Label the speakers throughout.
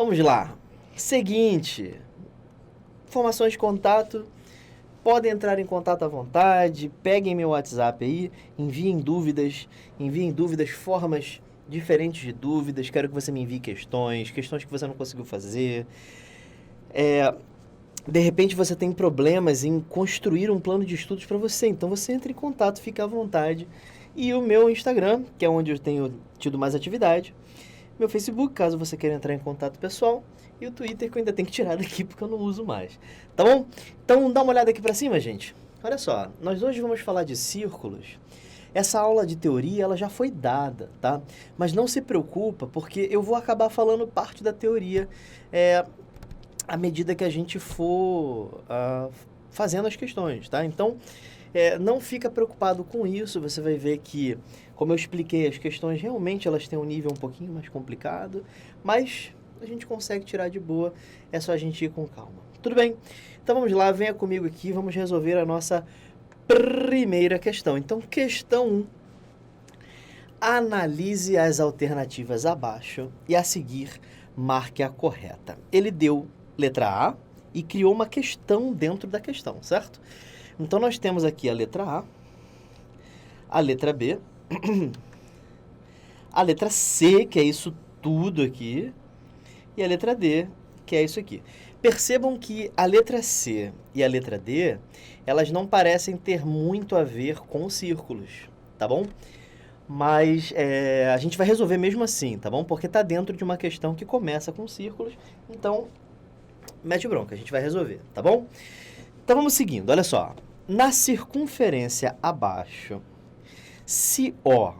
Speaker 1: Vamos lá. Seguinte, informações de contato, podem entrar em contato à vontade, peguem meu WhatsApp aí, enviem dúvidas, formas diferentes de dúvidas, quero que você me envie questões que você não conseguiu fazer. De repente você tem problemas em construir um plano de estudos para você, então você entra em contato, fica à vontade. E o meu Instagram, que é onde eu tenho tido mais atividade, meu Facebook, caso você queira entrar em contato pessoal, e o Twitter, que eu ainda tenho que tirar daqui porque eu não uso mais, tá bom? Então dá uma olhada aqui pra cima, gente. Olha só, nós hoje vamos falar de círculos. Essa aula de teoria, ela já foi dada, tá? Mas não se preocupa, porque eu vou acabar falando parte da teoria à medida que a gente for fazendo as questões, tá? Então, não fica preocupado com isso, você vai ver que, como eu expliquei, as questões realmente elas têm um nível um pouquinho mais complicado, mas a gente consegue tirar de boa, é só a gente ir com calma. Tudo bem? Então vamos lá, venha comigo aqui, vamos resolver a nossa primeira questão. Então, questão 1. Analise as alternativas abaixo e a seguir marque a correta. Ele deu letra A e criou uma questão dentro da questão, certo? Então, nós temos aqui a letra A, a letra B, a letra C, que é isso tudo aqui, e a letra D, que é isso aqui. Percebam que a letra C e a letra D, elas não parecem ter muito a ver com círculos, tá bom? Mas a gente vai resolver mesmo assim, tá bom? Porque tá dentro de uma questão que começa com círculos, então mete bronca, a gente vai resolver, tá bom? Então vamos seguindo, olha só. Na circunferência abaixo, se O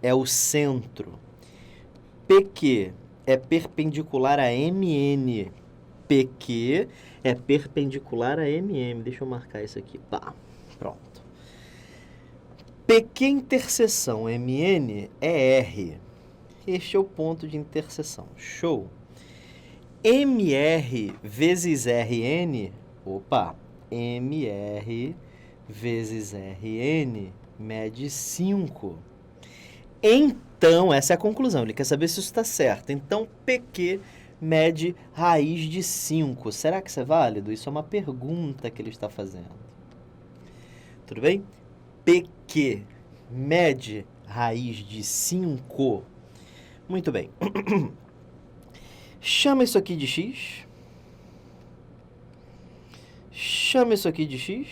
Speaker 1: é o centro, PQ é perpendicular a MN, PQ é perpendicular a MM. Deixa eu marcar isso aqui. Pá, pronto. PQ interseção MN é R. Este é o ponto de interseção. Show. MR vezes RN, opa, MR vezes RN mede 5. Então, essa é a conclusão, ele quer saber se isso está certo. Então, PQ mede raiz de 5. Será que isso é válido? Isso é uma pergunta que ele está fazendo. Tudo bem? PQ mede raiz de 5. Muito bem. Chama isso aqui de x. Chama isso aqui de x.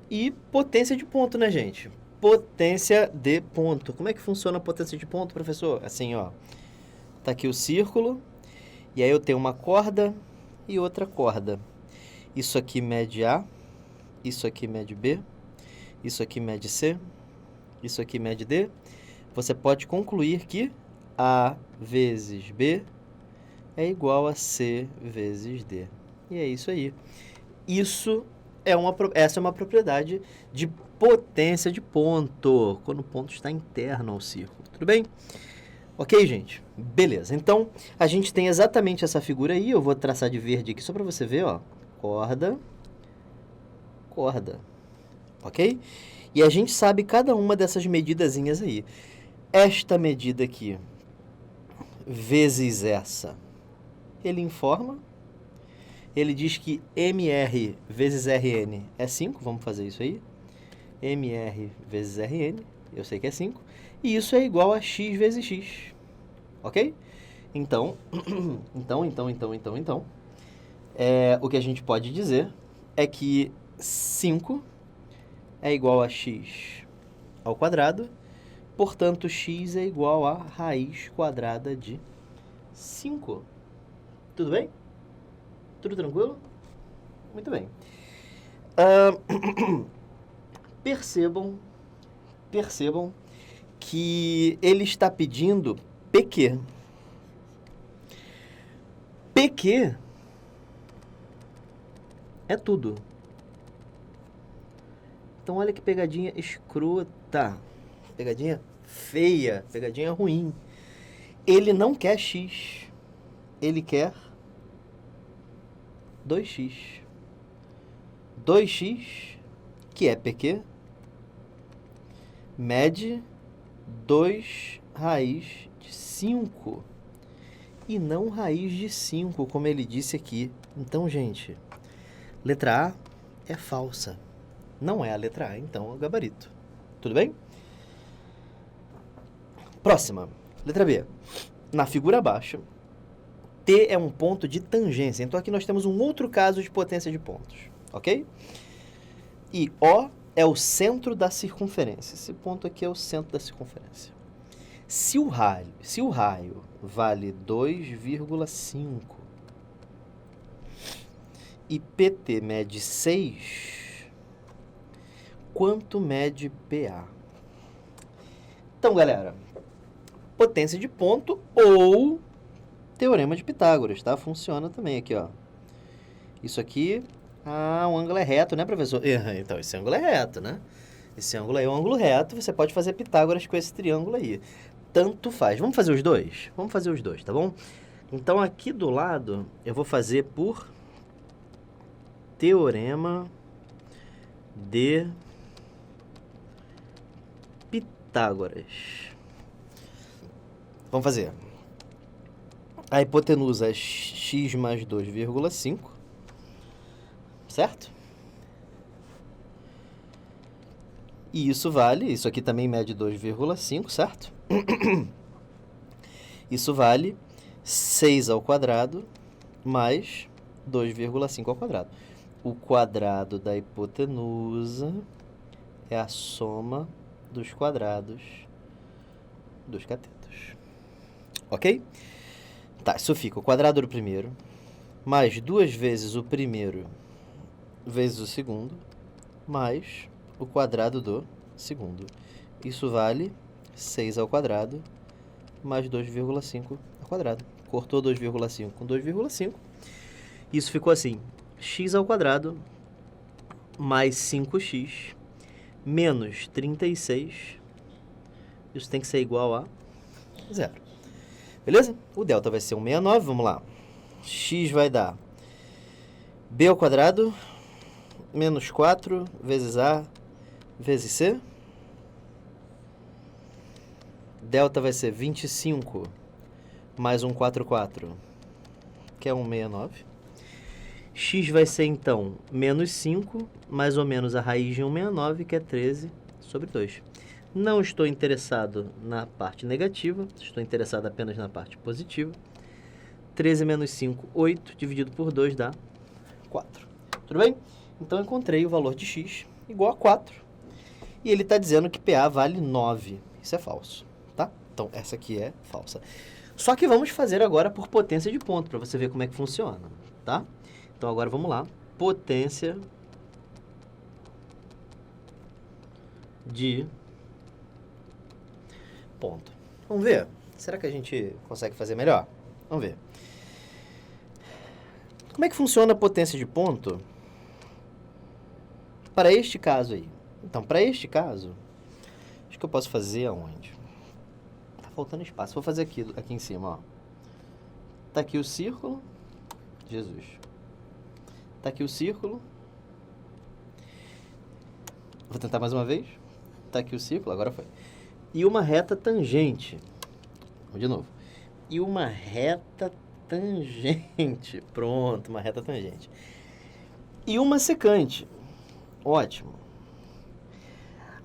Speaker 1: E potência de ponto, né, gente? Potência de ponto. Como é que funciona a potência de ponto, professor? Assim, ó. Tá aqui o círculo. E aí eu tenho uma corda e outra corda. Isso aqui mede A. Isso aqui mede B. Isso aqui mede C. Isso aqui mede D. Você pode concluir que A vezes B é igual a C vezes D. E é isso aí. Essa é uma propriedade de potência de ponto, quando o ponto está interno ao círculo. Tudo bem? Ok, gente? Beleza. Então, a gente tem exatamente essa figura aí. Eu vou traçar de verde aqui só para você ver, ó. Corda, corda. Ok? E a gente sabe cada uma dessas medidazinhas aí. Esta medida aqui, vezes essa, ele informa. Ele diz que MR vezes RN é 5, vamos fazer isso aí. MR vezes RN, eu sei que é 5. E isso é igual a x vezes x, ok? Então, o que a gente pode dizer é que 5 é igual a x ao quadrado, portanto, x é igual a raiz quadrada de 5. Tudo bem? Tudo tranquilo? Muito bem. Percebam que ele está pedindo PQ. PQ é tudo. Então olha que pegadinha escrota. Pegadinha feia, pegadinha ruim. Ele não quer x. Ele quer 2x. 2x, que é PQ, mede 2 raiz de 5. e não raiz de 5, como ele disse aqui. Então, gente, letra A é falsa. Não é a letra A, então é o gabarito. Tudo bem? Próxima, letra B. Na figura abaixo, T é um ponto de tangência. Então, aqui nós temos um outro caso de potência de pontos, ok? E O é o centro da circunferência. Esse ponto aqui é o centro da circunferência. Se o raio vale 2,5 e PT mede 6, quanto mede PA? Então, galera, potência de ponto ou teorema de Pitágoras, tá? Funciona também aqui, ó. Isso aqui, o ângulo é reto, né, professor? Então, esse ângulo é reto, né? Esse ângulo aí é um ângulo reto, você pode fazer Pitágoras com esse triângulo aí. Tanto faz. Vamos fazer os dois? Vamos fazer os dois, tá bom? Então, aqui do lado, eu vou fazer por teorema de Pitágoras. Vamos fazer. A hipotenusa é x mais 2,5, certo? E isso aqui também mede 2,5, certo? Isso vale 6 ao quadrado mais 2,5 ao quadrado. O quadrado da hipotenusa é a soma dos quadrados dos catetos. Ok? Tá, isso fica o quadrado do primeiro mais 2 vezes o primeiro vezes o segundo mais o quadrado do segundo. Isso vale 6 ao quadrado mais 2,5 ao quadrado. Cortou 2,5 com 2,5. Isso ficou assim, x ao quadrado mais 5x menos 36. Isso tem que ser igual a 0. Beleza? O delta vai ser 169, vamos lá. X vai dar b ao quadrado menos 4 vezes a vezes c. Delta vai ser 25 mais 144, que é 169. X vai ser, então, menos 5, mais ou menos a raiz de 169, que é 13 sobre 2. Não estou interessado na parte negativa, estou interessado apenas na parte positiva. 13 menos 5, 8, dividido por 2 dá 4. Tudo bem? Então, encontrei o valor de x igual a 4. E ele está dizendo que PA vale 9. Isso é falso, tá? Então, essa aqui é falsa. Só que vamos fazer agora por potência de ponto, para você ver como é que funciona, tá? Então, agora vamos lá. Potência de ponto. Vamos ver? Será que a gente consegue fazer melhor? Vamos ver. Como é que funciona a potência de ponto para este caso aí? Então, para este caso, acho que eu posso fazer aonde? Tá faltando espaço. Vou fazer aqui em cima, ó. Tá aqui o círculo. Jesus. Tá aqui o círculo. Vou tentar mais uma vez. Tá aqui o círculo, agora foi. E uma reta tangente. Vamos de novo. E uma reta tangente. Pronto, uma reta tangente. E uma secante. Ótimo.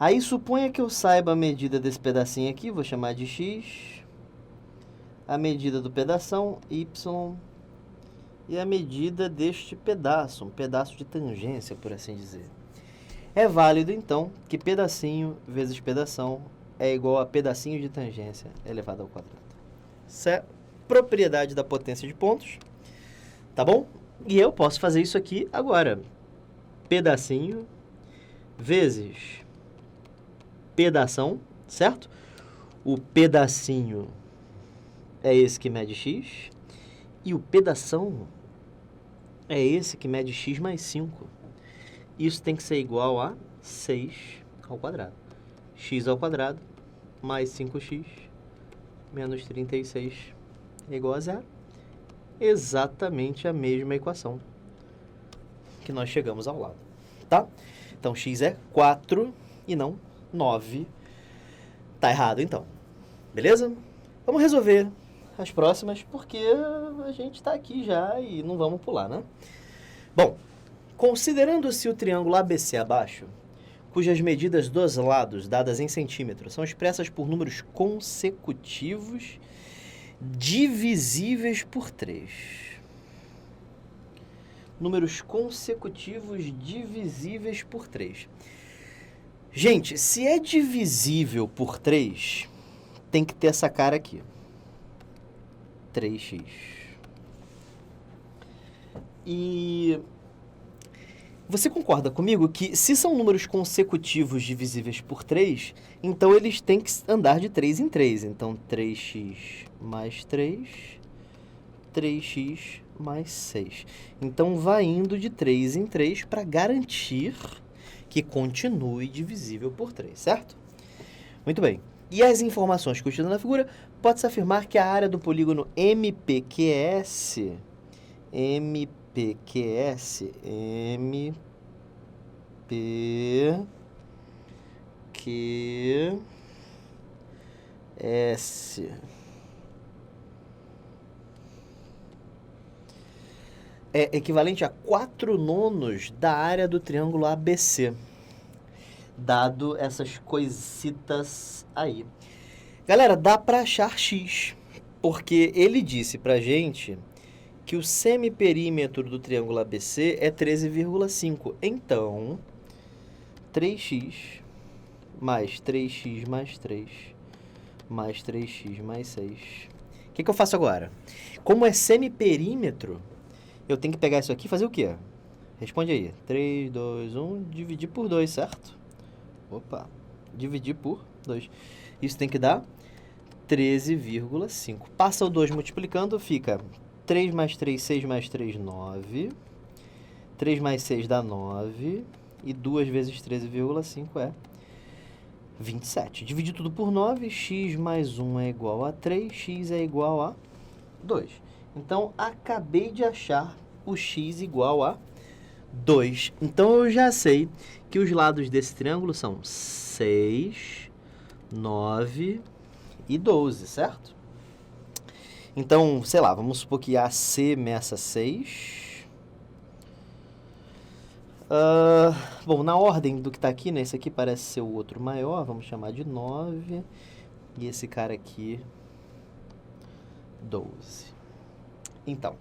Speaker 1: Aí suponha que eu saiba a medida desse pedacinho aqui, vou chamar de x. A medida do pedação, y. E a medida deste pedaço, um pedaço de tangência, por assim dizer. É válido, então, que pedacinho vezes pedação é igual a pedacinho de tangência elevado ao quadrado. Isso é propriedade da potência de pontos, tá bom? E eu posso fazer isso aqui agora. Pedacinho vezes pedação, certo? O pedacinho é esse que mede x. E o pedação é esse que mede x mais 5. Isso tem que ser igual a 6 ao quadrado. X ao quadrado mais 5x menos 36 é igual a 0. Exatamente a mesma equação que nós chegamos ao lado, tá? Então, x é 4 e não 9. Tá errado, então. Beleza? Vamos resolver as próximas, porque a gente está aqui já e não vamos pular, né? Bom, considerando-se o triângulo ABC abaixo, cujas medidas dos lados, dadas em centímetros, são expressas por números consecutivos divisíveis por 3. Números consecutivos divisíveis por 3. Gente, se é divisível por 3, tem que ter essa cara aqui. 3x. E você concorda comigo que se são números consecutivos divisíveis por 3, então eles têm que andar de 3 em 3. Então 3x mais 3, 3x mais 6. Então vai indo de 3 em 3 para garantir que continue divisível por 3, certo? Muito bem. E as informações contidas na figura, pode-se afirmar que a área do polígono MPQS, é equivalente a 4/9 da área do triângulo ABC, dado essas coisitas aí. Galera, dá para achar x, porque ele disse pra gente que o semiperímetro do triângulo ABC é 13,5. Então, 3x mais 3x mais 3 mais 3x mais 6. O que eu faço agora? Como é semiperímetro, eu tenho que pegar isso aqui e fazer o quê? Responde aí. 3, 2, 1, dividir por 2, certo? Opa, dividir por 2. Isso tem que dar 13,5. Passa o 2 multiplicando, fica 3 mais 3, 6 mais 3, 9. 3 mais 6 dá 9. E 2 vezes 13,5 é 27. Dividir tudo por 9, x mais 1 é igual a 3, x é igual a 2. Então, acabei de achar o x igual a 2. Então, eu já sei que os lados desse triângulo são 6, 9 e 12, certo? Então, sei lá, vamos supor que AC meça 6. Bom, na ordem do que está aqui, né? Esse aqui parece ser o outro maior, vamos chamar de 9. E esse cara aqui, 12. Então,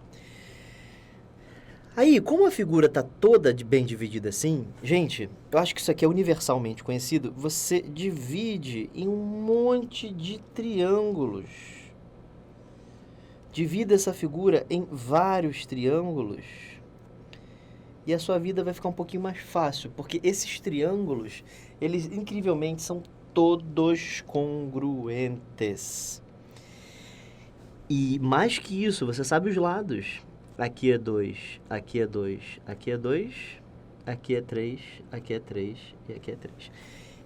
Speaker 1: aí, como a figura está toda bem dividida assim, gente, eu acho que isso aqui é universalmente conhecido, você divide em um monte de triângulos. Divida essa figura em vários triângulos e a sua vida vai ficar um pouquinho mais fácil, porque esses triângulos, eles incrivelmente são todos congruentes. E mais que isso, você sabe os lados. Aqui é 2, aqui é 2, aqui é 2, aqui é 3, aqui é 3 e aqui é 3.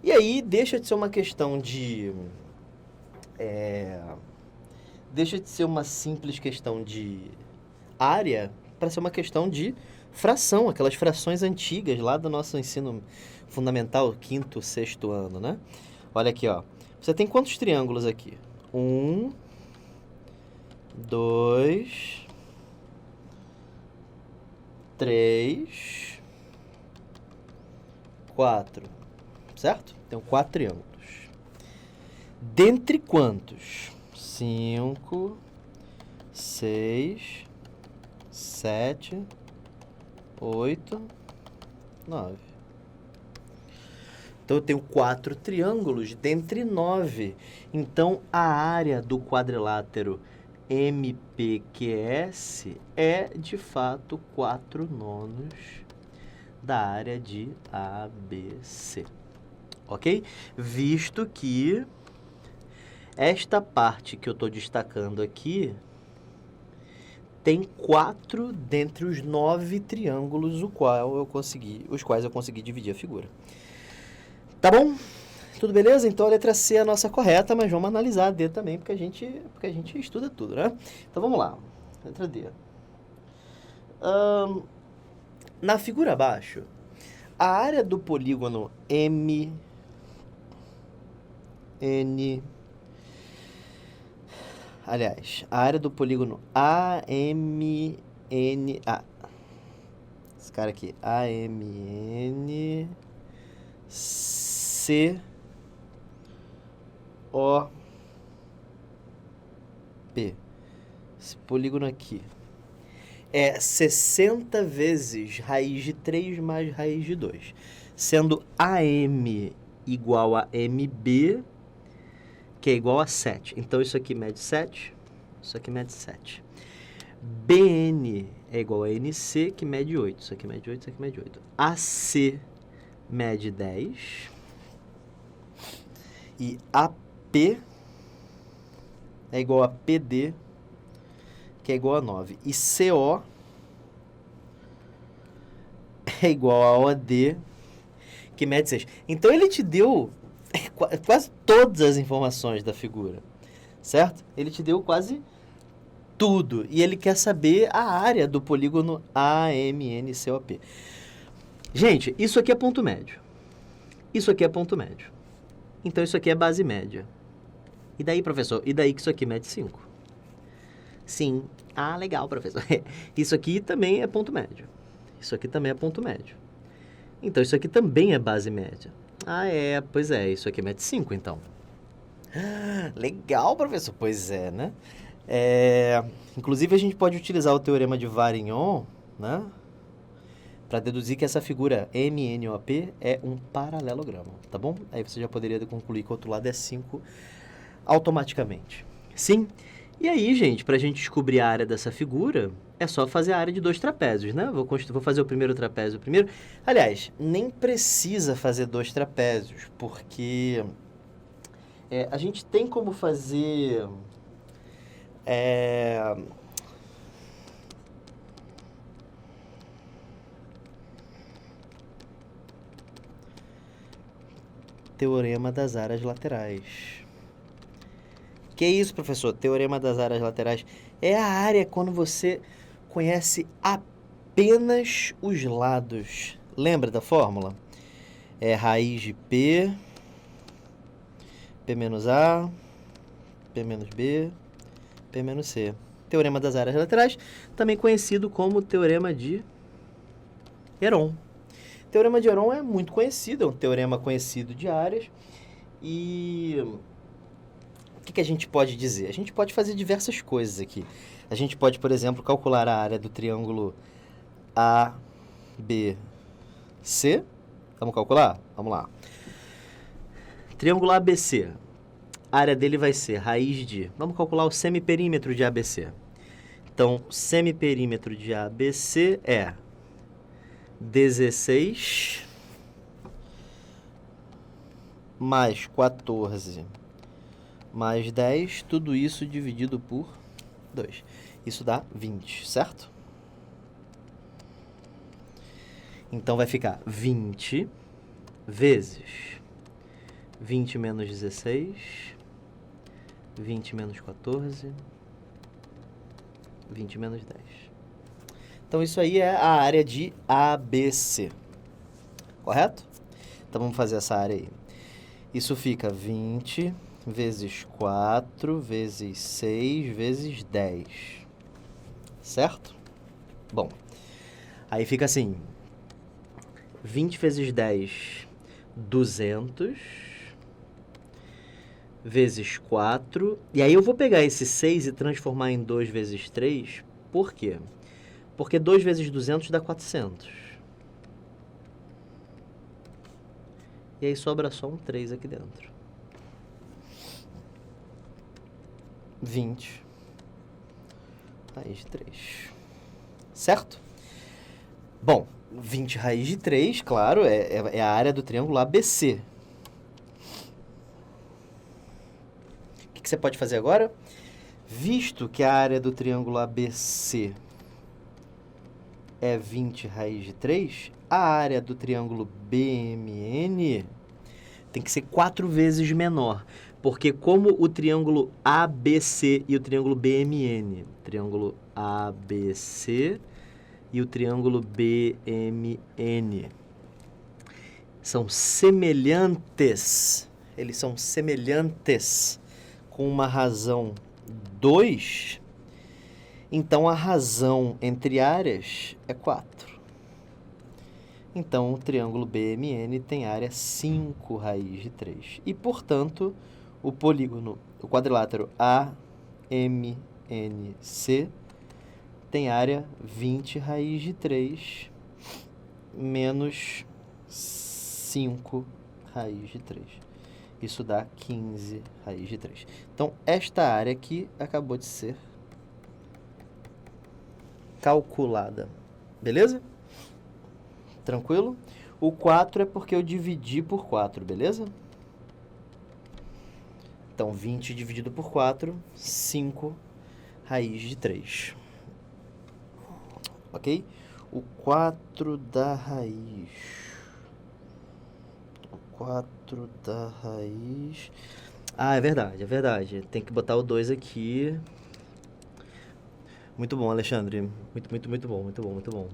Speaker 1: E aí deixa de ser uma questão de... deixa de ser uma simples questão de área para ser uma questão de fração, aquelas frações antigas lá do nosso ensino fundamental, 5º, 6º ano, né? Olha aqui, ó. Você tem quantos triângulos aqui? 1, 2, 3, 4, certo? Tem 4 triângulos. Dentre quantos? 5, 6, 7, 8, 9. Então, eu tenho 4 triângulos dentre 9. Então, a área do quadrilátero MPQS é, de fato, 4/9 da área de ABC. Ok? Visto que esta parte que eu estou destacando aqui tem 4 dentre os 9 triângulos os quais eu consegui dividir a figura. Tá bom? Tudo beleza? Então a letra C é a nossa correta, mas vamos analisar a D também, porque a gente estuda tudo, né? Então vamos lá. Letra D. Na figura abaixo, a área do polígono Aliás, a área do polígono AMNA. Esse cara aqui, AMNCOP. Esse polígono aqui é 60 vezes raiz de 3 mais raiz de 2. Sendo AM igual a MB, que é igual a 7. Então, isso aqui mede 7, isso aqui mede 7. BN é igual a NC, que mede 8. Isso aqui mede 8, isso aqui mede 8. AC mede 10. E AP é igual a PD, que é igual a 9. E CO é igual a OD, que mede 6. Então, ele te deu quase todas as informações da figura, certo? Ele te deu quase tudo. E ele quer saber a área do polígono AMNCOP. Gente, isso aqui é ponto médio. Isso aqui é ponto médio. Então, isso aqui é base média. E daí, professor? E daí que isso aqui mede 5? Sim. Ah, legal, professor. Isso aqui também é ponto médio. Isso aqui também é ponto médio. Então, isso aqui também é base média. Ah, é. Pois é. Isso aqui mede 5, então. Legal, professor. Pois é, né? Inclusive, a gente pode utilizar o teorema de Varignon, né? Para deduzir que essa figura MNOP é um paralelogramo, tá bom? Aí você já poderia concluir que o outro lado é 5 automaticamente. Sim? E aí, gente, para a gente descobrir a área dessa figura, é só fazer a área de 2 trapézios, né? Vou fazer o primeiro trapézio primeiro. Aliás, nem precisa fazer 2 trapézios, porque a gente tem como fazer... Teorema das áreas laterais. Que é isso, professor? Teorema das áreas laterais é a área quando você conhece apenas os lados. Lembra da fórmula? É raiz de P, P menos A, P menos B, P menos C. Teorema das áreas laterais, também conhecido como teorema de Heron. O teorema de Heron é muito conhecido, é um teorema conhecido de áreas. E o que a gente pode dizer? A gente pode fazer diversas coisas aqui. A gente pode, por exemplo, calcular a área do triângulo ABC. Vamos calcular? Vamos lá. Triângulo ABC. A área dele vai ser raiz de... Vamos calcular o semiperímetro de ABC. Então, o semiperímetro de ABC é 16 mais 14 mais 10, tudo isso dividido por 2. Isso dá 20, certo? Então, vai ficar 20 vezes 20 menos 16, 20 menos 14, 20 menos 10. Então, isso aí é a área de ABC. Correto? Então, vamos fazer essa área aí. Isso fica 20 vezes 4 vezes 6 vezes 10. Certo? Bom, aí fica assim. 20 vezes 10, 200. Vezes 4. E aí eu vou pegar esse 6 e transformar em 2 vezes 3. Por quê? Porque 2 vezes 200 dá 400. E aí sobra só um 3 aqui dentro. 20 raiz de 3. Certo? Bom, 20 raiz de 3, claro, é a área do triângulo ABC. O que você pode fazer agora? Visto que a área do triângulo ABC é 20 raiz de 3, a área do triângulo BMN tem que ser 4 vezes menor. Porque como o triângulo ABC e o triângulo BMN, triângulo ABC e o triângulo BMN são semelhantes, eles são semelhantes com uma razão 2, então a razão entre áreas é 4. Então, o triângulo BMN tem área 5 raiz de 3. E, portanto, o polígono, o quadrilátero AMNC tem área 20 raiz de 3 menos 5 raiz de 3. Isso dá 15 raiz de 3. Então, esta área aqui acabou de ser calculada. Beleza? Tranquilo? O 4 é porque eu dividi por 4, beleza? Então, 20 dividido por 4, 5 raiz de 3. Ok? O 4 da raiz. O 4 da raiz. Ah, é verdade, é verdade. Tem que botar o 2 aqui. Muito bom, Alexandre. Muito bom, muito bom, muito bom.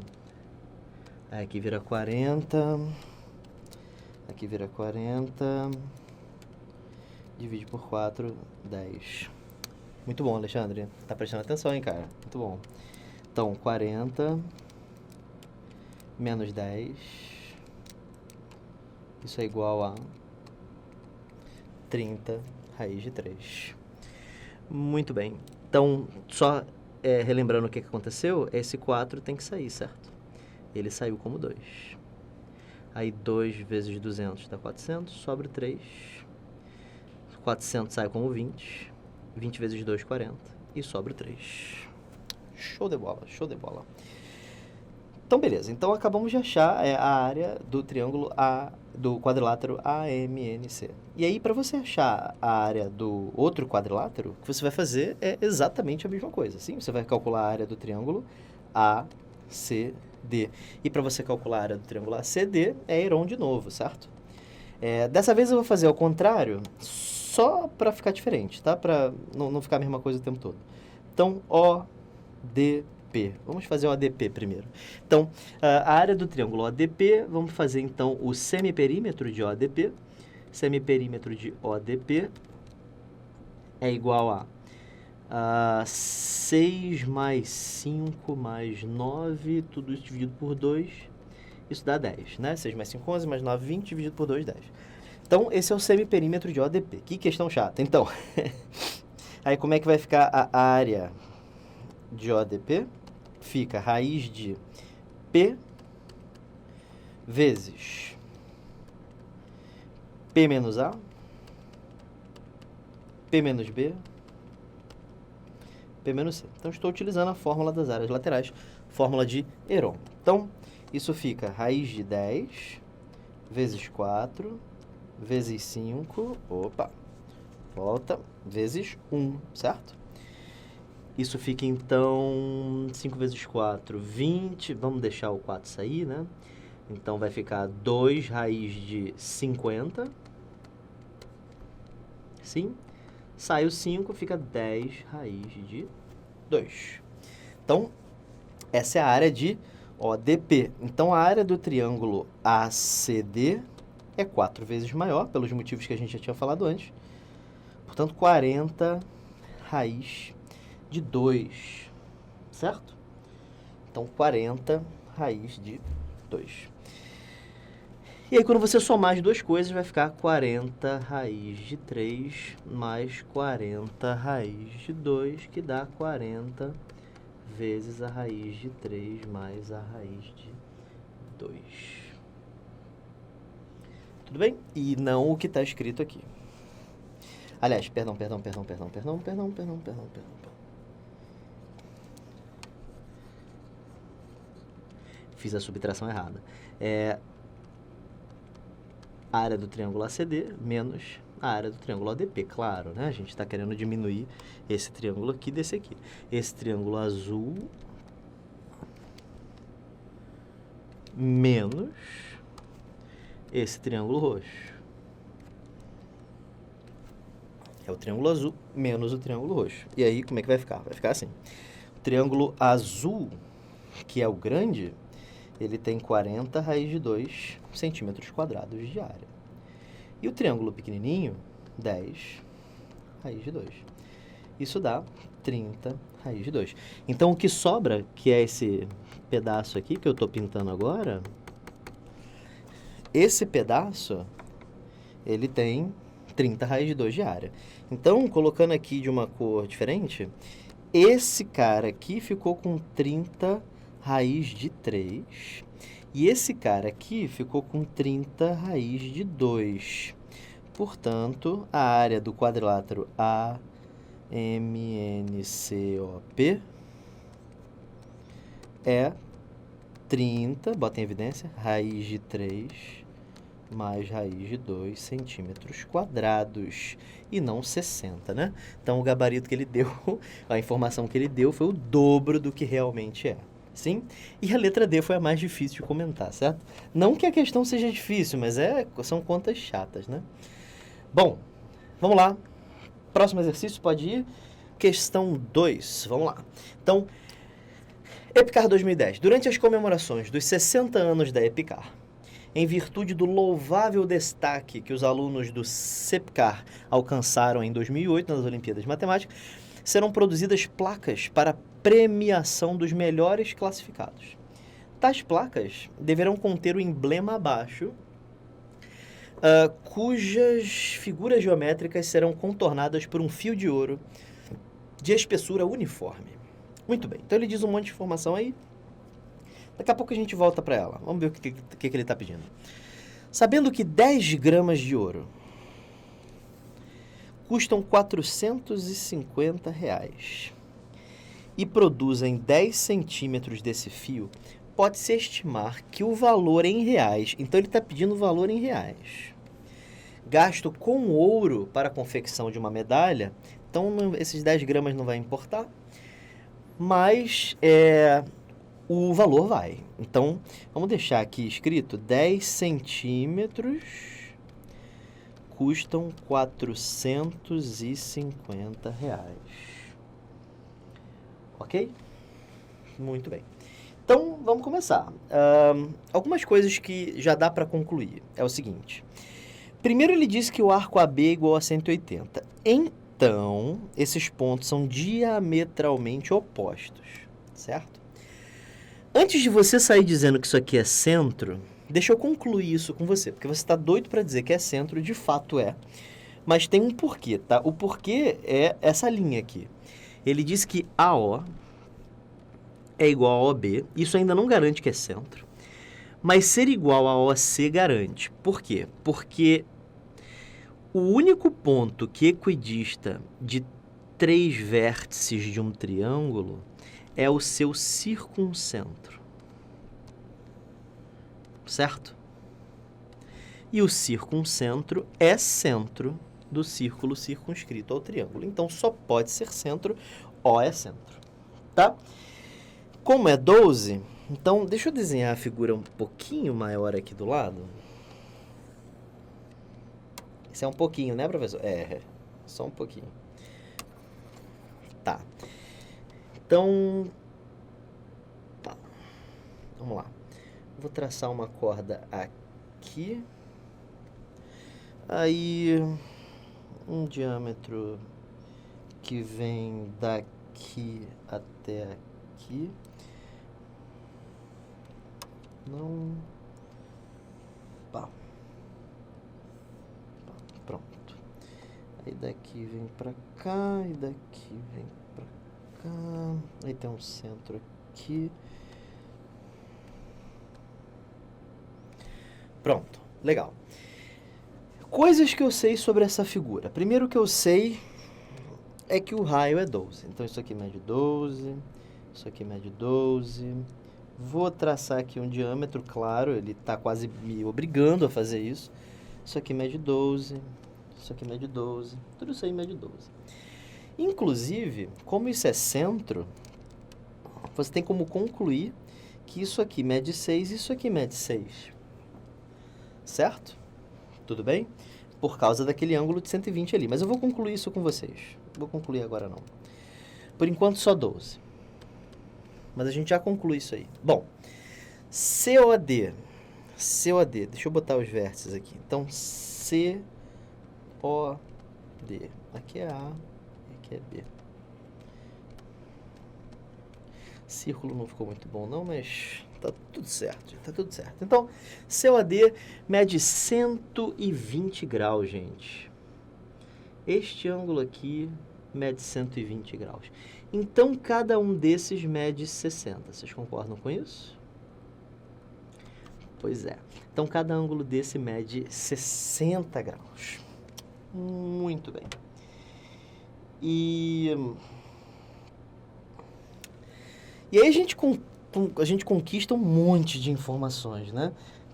Speaker 1: Aqui vira 40. Aqui vira 40. Divide por 4, 10. Muito bom, Alexandre. Tá prestando atenção, hein, cara? Muito bom. Então, 40 menos 10. Isso é igual a 30 raiz de 3. Muito bem. Então, só relembrando o que aconteceu, esse 4 tem que sair, certo? Ele saiu como 2. Aí 2 vezes 200 dá 400, sobra 3. 400 sai como 20. 20 vezes 2, 40. E sobra 3. Show de bola, show de bola. Então, beleza. Então, acabamos de achar a área do triângulo do quadrilátero AMNC. E aí, para você achar a área do outro quadrilátero, o que você vai fazer é exatamente a mesma coisa. Sim, você vai calcular a área do triângulo ACD. E para você calcular a área do triângulo ACD, é Heron de novo, certo? Dessa vez eu vou fazer ao contrário, só para ficar diferente, tá? Para não ficar a mesma coisa o tempo todo. Então, ODP. Vamos fazer o ODP primeiro. Então, a área do triângulo ODP, vamos fazer então o semiperímetro de ODP. Semiperímetro de ODP é igual a 6 mais 5 mais 9, tudo isso dividido por 2, isso dá 10, né? 6 mais 5, 11, mais 9, 20, dividido por 2, 10. Então, esse é o semiperímetro de ODP. Que questão chata. Então, aí como é que vai ficar a área de ODP? Fica raiz de P vezes P menos A, P menos B, P menos C. Então, estou utilizando a fórmula das áreas laterais, fórmula de Heron. Então, isso fica raiz de 10 vezes 4 vezes 5, volta, vezes 1, certo? Isso fica, então, 5 vezes 4, 20. Vamos deixar o 4 sair, né? Então, vai ficar 2 raiz de 50. Sim. Sai o 5, fica 10 raiz de 2. Então, essa é a área de ODP. Então, a área do triângulo ACD é 4 vezes maior, pelos motivos que a gente já tinha falado antes. Portanto, 40 raiz de 2, certo? Então, 40 raiz de 2. E aí, quando você somar as duas coisas, vai ficar 40 raiz de 3 mais 40 raiz de 2, que dá 40 vezes a raiz de 3 mais a raiz de 2. Tudo bem? E não o que está escrito aqui. Aliás, perdão. Fiz a subtração errada. A área do triângulo ACD menos a área do triângulo ODP, claro, né? A gente está querendo diminuir esse triângulo aqui desse aqui. Esse triângulo azul menos esse triângulo roxo. É o triângulo azul menos o triângulo roxo. E aí, como é que vai ficar? Vai ficar assim. O triângulo azul, que é o grande, ele tem 40 raiz de 2 centímetros quadrados de área. E o triângulo pequenininho, 10 raiz de 2. Isso dá 30 raiz de 2. Então, o que sobra, que é esse pedaço aqui que eu estou pintando agora, esse pedaço, ele tem 30 raiz de 2 de área. Então, colocando aqui de uma cor diferente, esse cara aqui ficou com 30 raiz de 3. E esse cara aqui ficou com 30 raiz de 2. Portanto, a área do quadrilátero AMNCOP é 30, bota em evidência, raiz de 3 mais raiz de 2 centímetros quadrados, e não 60, né? Então, o gabarito que ele deu, a informação que ele deu foi o dobro do que realmente é. Sim? E a letra D foi a mais difícil de comentar, certo? Não que a questão seja difícil, mas são contas chatas, né? Bom, vamos lá. Próximo exercício pode ir. Questão 2, vamos lá. Então, EPICAR 2010. Durante as comemorações dos 60 anos da EPICAR, em virtude do louvável destaque que os alunos do CEPCAR alcançaram em 2008 nas Olimpíadas de Matemática, serão produzidas placas para premiação dos melhores classificados. Tais placas deverão conter o emblema abaixo, cujas figuras geométricas serão contornadas por um fio de ouro de espessura uniforme. Muito bem, então ele diz um monte de informação aí. Daqui a pouco a gente volta para ela. Vamos ver o que ele está pedindo. Sabendo que 10 gramas de ouro custam R$450 e produzem 10 centímetros desse fio, pode-se estimar que o valor em reais, então ele está pedindo o valor em reais, gasto com ouro para a confecção de uma medalha, então esses 10 gramas não vai importar, mas o valor vai. Então, vamos deixar aqui escrito 10 centímetros custam R$450. Ok? Muito bem. Então, vamos começar. Algumas coisas que já dá para concluir. É o seguinte. Primeiro, ele diz que o arco AB é igual a 180. Então, esses pontos são diametralmente opostos, certo? Antes de você sair dizendo que isso aqui é centro, deixa eu concluir isso com você, porque você está doido para dizer que é centro, de fato é. Mas tem um porquê, tá? O porquê é essa linha aqui. Ele diz que AO é igual a OB, isso ainda não garante que é centro, mas ser igual a OC garante. Por quê? Porque o único ponto que equidista de 3 vértices de um triângulo é o seu circuncentro, certo? E o circuncentro é centro do círculo circunscrito ao triângulo. Então, só pode ser centro, O é centro, tá? Como é 12, então, deixa eu desenhar a figura um pouquinho maior aqui do lado. Isso é um pouquinho, né, professor? Só um pouquinho. Tá. Então, tá. Vamos lá. Vou traçar uma corda aqui. Aí, um diâmetro que vem daqui até aqui. Não. Pá. Pronto. Aí daqui vem pra cá e daqui vem pra cá. Aí tem um centro aqui. Pronto, legal. Coisas que eu sei sobre essa figura. Primeiro que eu sei é que o raio é 12. Então isso aqui mede 12, isso aqui mede 12. Vou traçar aqui um diâmetro, claro, ele está quase me obrigando a fazer isso. Isso aqui mede 12, isso aqui mede 12, tudo isso aí mede 12. Inclusive, como isso é centro, você tem como concluir que isso aqui mede 6 e isso aqui mede 6. Certo? Tudo bem? Por causa daquele ângulo de 120 ali. Mas eu vou concluir isso com vocês. Vou concluir agora não. Por enquanto só 12. Mas a gente já conclui isso aí. Bom, COD. COD. Deixa eu botar os vértices aqui. Então, COD. Aqui é A, aqui é B. Círculo não ficou muito bom não, mas tá tudo certo, tá tudo certo. Então, seu AD mede 120 graus, gente. Este ângulo aqui mede 120 graus. Então, cada um desses mede 60. Vocês concordam com isso? Pois é. Então, cada ângulo desse mede 60 graus. Muito bem. E aí a gente conquista um monte de informações, né?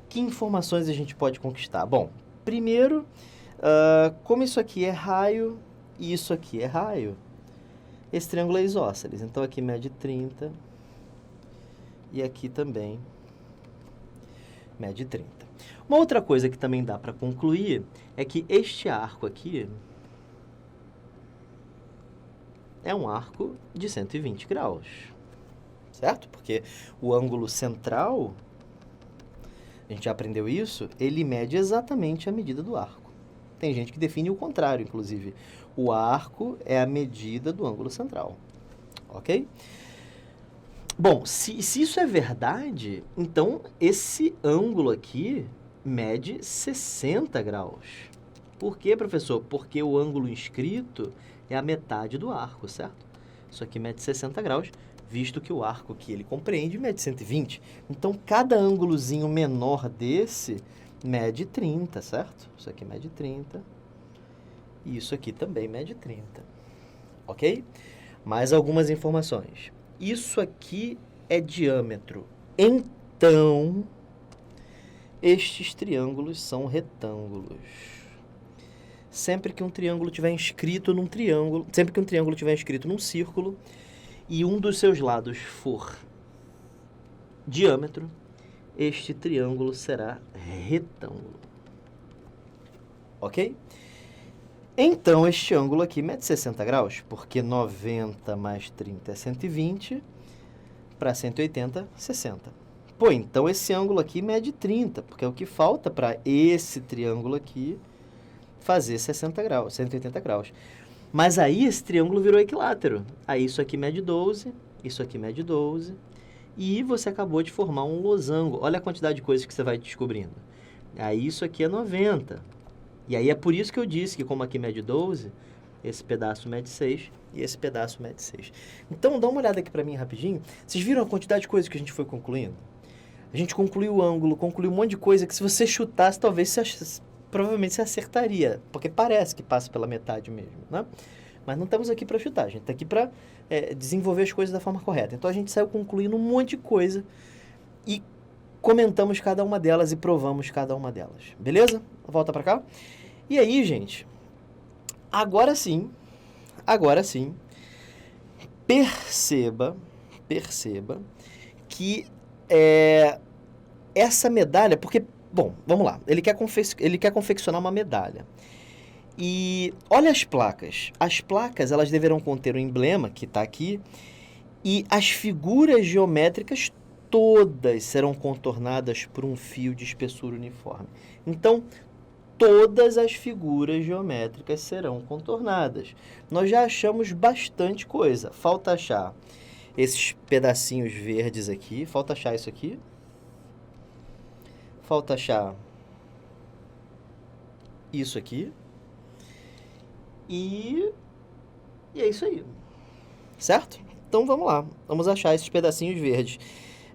Speaker 1: Que informações a gente pode conquistar? Bom, primeiro, como isso aqui é raio e isso aqui é raio, esse triângulo é isósceles. Então, aqui mede 30 e aqui também mede 30. Uma outra coisa que também dá para concluir é que este arco aqui é um arco de 120 graus, certo? Porque o ângulo central, a gente já aprendeu isso, ele mede exatamente a medida do arco. Tem gente que define o contrário, inclusive. O arco é a medida do ângulo central, ok? Bom, se isso é verdade, então esse ângulo aqui mede 60 graus. Por quê, professor? Porque o ângulo inscrito é a metade do arco, certo? Isso aqui mede 60 graus, visto que o arco que ele compreende mede 120. Então, cada ângulozinho menor desse mede 30, certo? Isso aqui mede 30. E isso aqui também mede 30. Ok? Mais algumas informações. Isso aqui é diâmetro. Então, estes triângulos são retângulos. Sempre que um triângulo tiver inscrito num triângulo, sempre que um triângulo tiver inscrito num círculo e um dos seus lados for diâmetro, este triângulo será retângulo. Ok? Então, este ângulo aqui mede 60 graus, porque 90 mais 30 é 120, para 180, 60. Pô, então esse ângulo aqui mede 30, porque é o que falta para esse triângulo aqui fazer 60 graus, 180 graus. Mas aí esse triângulo virou equilátero. Aí isso aqui mede 12, isso aqui mede 12, e você acabou de formar um losango. Olha a quantidade de coisas que você vai descobrindo. Aí isso aqui é 90. E aí é por isso que eu disse que como aqui mede 12, esse pedaço mede 6 e esse pedaço mede 6. Então, dá uma olhada aqui para mim rapidinho. Vocês viram a quantidade de coisas que a gente foi concluindo? A gente concluiu o ângulo, concluiu um monte de coisa que se você chutasse, talvez provavelmente você acertaria, porque parece que passa pela metade mesmo, né? Mas não estamos aqui para chutar, a gente está aqui para desenvolver as coisas da forma correta. Então, a gente saiu concluindo um monte de coisa e comentamos cada uma delas e provamos cada uma delas. Beleza? Volta para cá. E aí, gente, agora sim, perceba que essa medalha, porque, bom, vamos lá, ele quer confeccionar uma medalha. E olha as placas. As placas, elas deverão conter o emblema, que está aqui, e as figuras geométricas todas serão contornadas por um fio de espessura uniforme. Então, todas as figuras geométricas serão contornadas. Nós já achamos bastante coisa. Falta achar esses pedacinhos verdes aqui. Falta achar isso aqui. Falta achar isso aqui. E é isso aí. Certo? Então, vamos lá. Vamos achar esses pedacinhos verdes.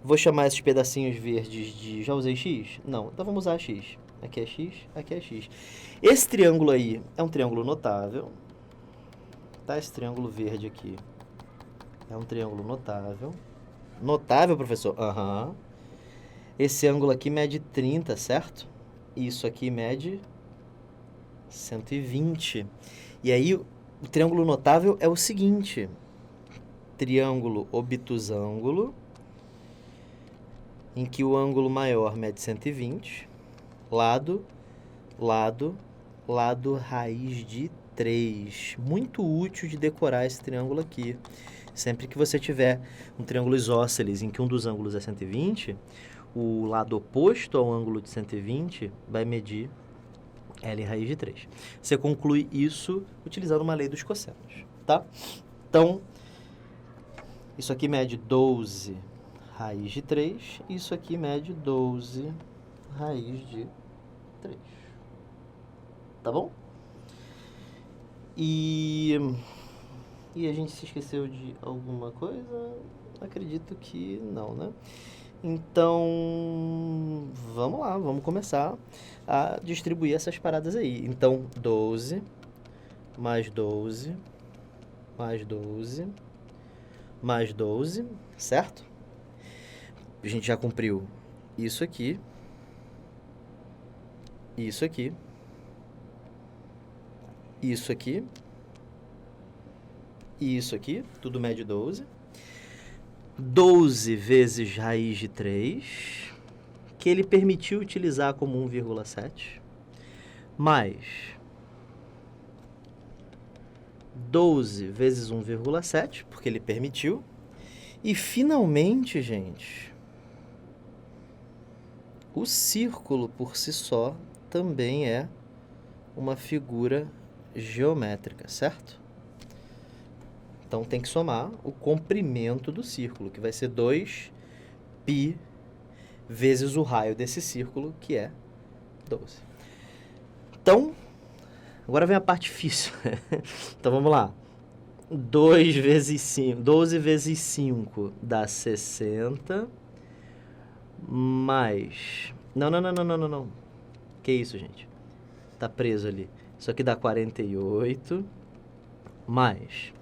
Speaker 1: Vou chamar esses pedacinhos verdes de... Já usei X? Não. Então, vamos usar X. Aqui é X, aqui é X. Esse triângulo aí é um triângulo notável. Tá? Esse triângulo verde aqui é um triângulo notável. Notável, professor? Aham. Esse ângulo aqui mede 30, certo? Isso aqui mede 120. E aí, o triângulo notável é o seguinte. Triângulo obtusângulo, em que o ângulo maior mede 120. Lado, raiz de 3. Muito útil de decorar esse triângulo aqui. Sempre que você tiver um triângulo isósceles em que um dos ângulos é 120, o lado oposto ao ângulo de 120 vai medir L raiz de 3. Você conclui isso utilizando uma lei dos cossenos, tá? Então, Isso aqui mede 12 raiz de 3. Isso aqui mede 12 raiz de 3. Tá bom? E a gente se esqueceu de alguma coisa? Acredito que não, né? Então, vamos lá, vamos começar a distribuir essas paradas aí. Então, 12, mais 12, mais 12, mais 12, certo? A gente já cumpriu isso aqui, isso aqui, isso aqui, e isso aqui, tudo mede 12. 12 vezes raiz de 3, que ele permitiu utilizar como 1,7, mais 12 vezes 1,7, porque ele permitiu. E, finalmente, gente, o círculo por si só também é uma figura geométrica, certo? Então, tem que somar o comprimento do círculo, que vai ser 2π vezes o raio desse círculo, que é 12. Então, agora vem a parte difícil. Então, vamos lá. 2 vezes 5, 12 vezes 5 dá 60, mais... Não. Que isso, gente? Tá preso ali. Isso aqui dá 48, mais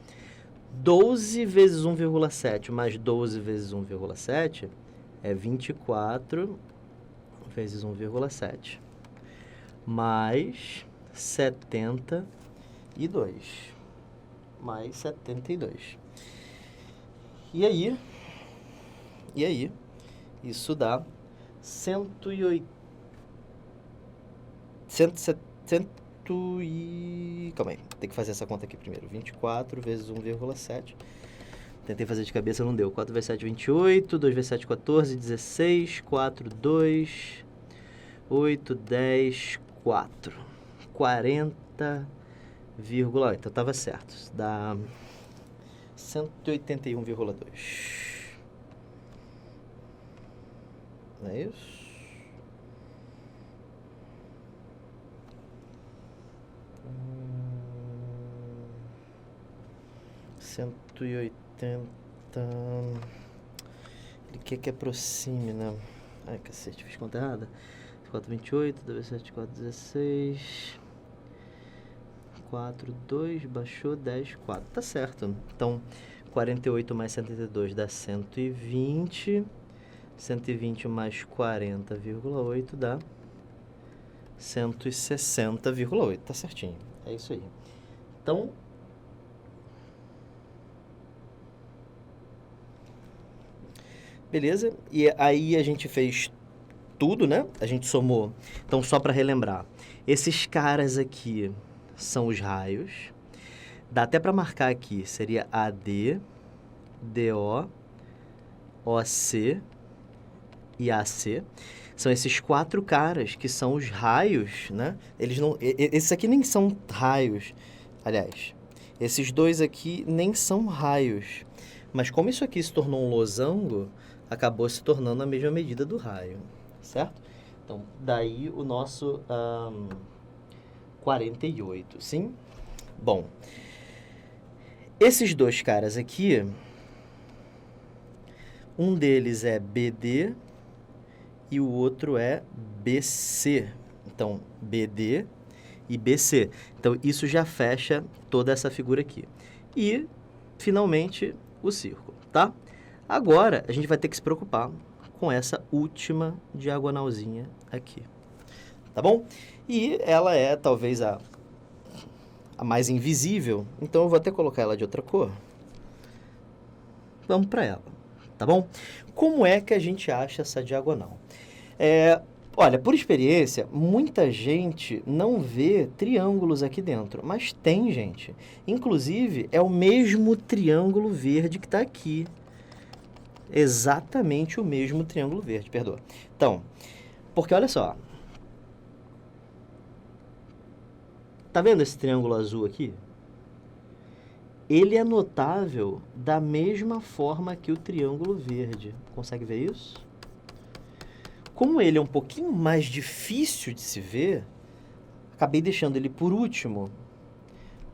Speaker 1: 12 vezes 1,7 mais 12 vezes 1,7 é 24 vezes 1,7 mais 72. Mais 72. E aí, isso dá 108... Calma aí, tem que fazer essa conta aqui primeiro. 24 vezes 1,7. Tentei fazer de cabeça, não deu. 4 vezes 7, 28. 2 vezes 7, 14. 16. 4, 2. 8, 10, 4. 40,8. Então, estava certo. Isso dá 181,2. Não é isso? 180. Ele quer que aproxime, né? Ai, cacete, fiz conta errada. 4, 28, 2 vezes 7, 4, 16. 4, 2, baixou 10, 4. Tá certo. Então, 48 mais 72 dá 120. 120 mais 40,8 dá 160,8. Tá certinho. É isso aí. Então, beleza? E aí a gente fez tudo, né? A gente somou. Então, só para relembrar, esses caras aqui são os raios. Dá até para marcar aqui. Seria AD, DO, OC e AC. São esses 4 caras que são os raios, né? Eles não... Esses aqui nem são raios. Aliás, esses 2 aqui nem são raios. Mas como isso aqui se tornou um losango, acabou se tornando a mesma medida do raio, certo? Então, daí o nosso 48, sim? Bom, esses 2 caras aqui, um deles é BD e o outro é BC. Então, BD e BC. Então, isso já fecha toda essa figura aqui. E, finalmente, o círculo, tá? Agora, a gente vai ter que se preocupar com essa última diagonalzinha aqui, tá bom? E ela é, talvez, a mais invisível, então eu vou até colocar ela de outra cor. Vamos para ela, tá bom? Como é que a gente acha essa diagonal? Olha, por experiência, muita gente não vê triângulos aqui dentro, mas tem, gente. Inclusive, é o mesmo triângulo verde que está aqui. Exatamente o mesmo triângulo verde, perdoa. Então, porque olha só. Tá vendo esse triângulo azul aqui? ele é notável da mesma forma que o triângulo verde. Consegue ver isso? Como ele é um pouquinho mais difícil de se ver, acabei deixando ele por último,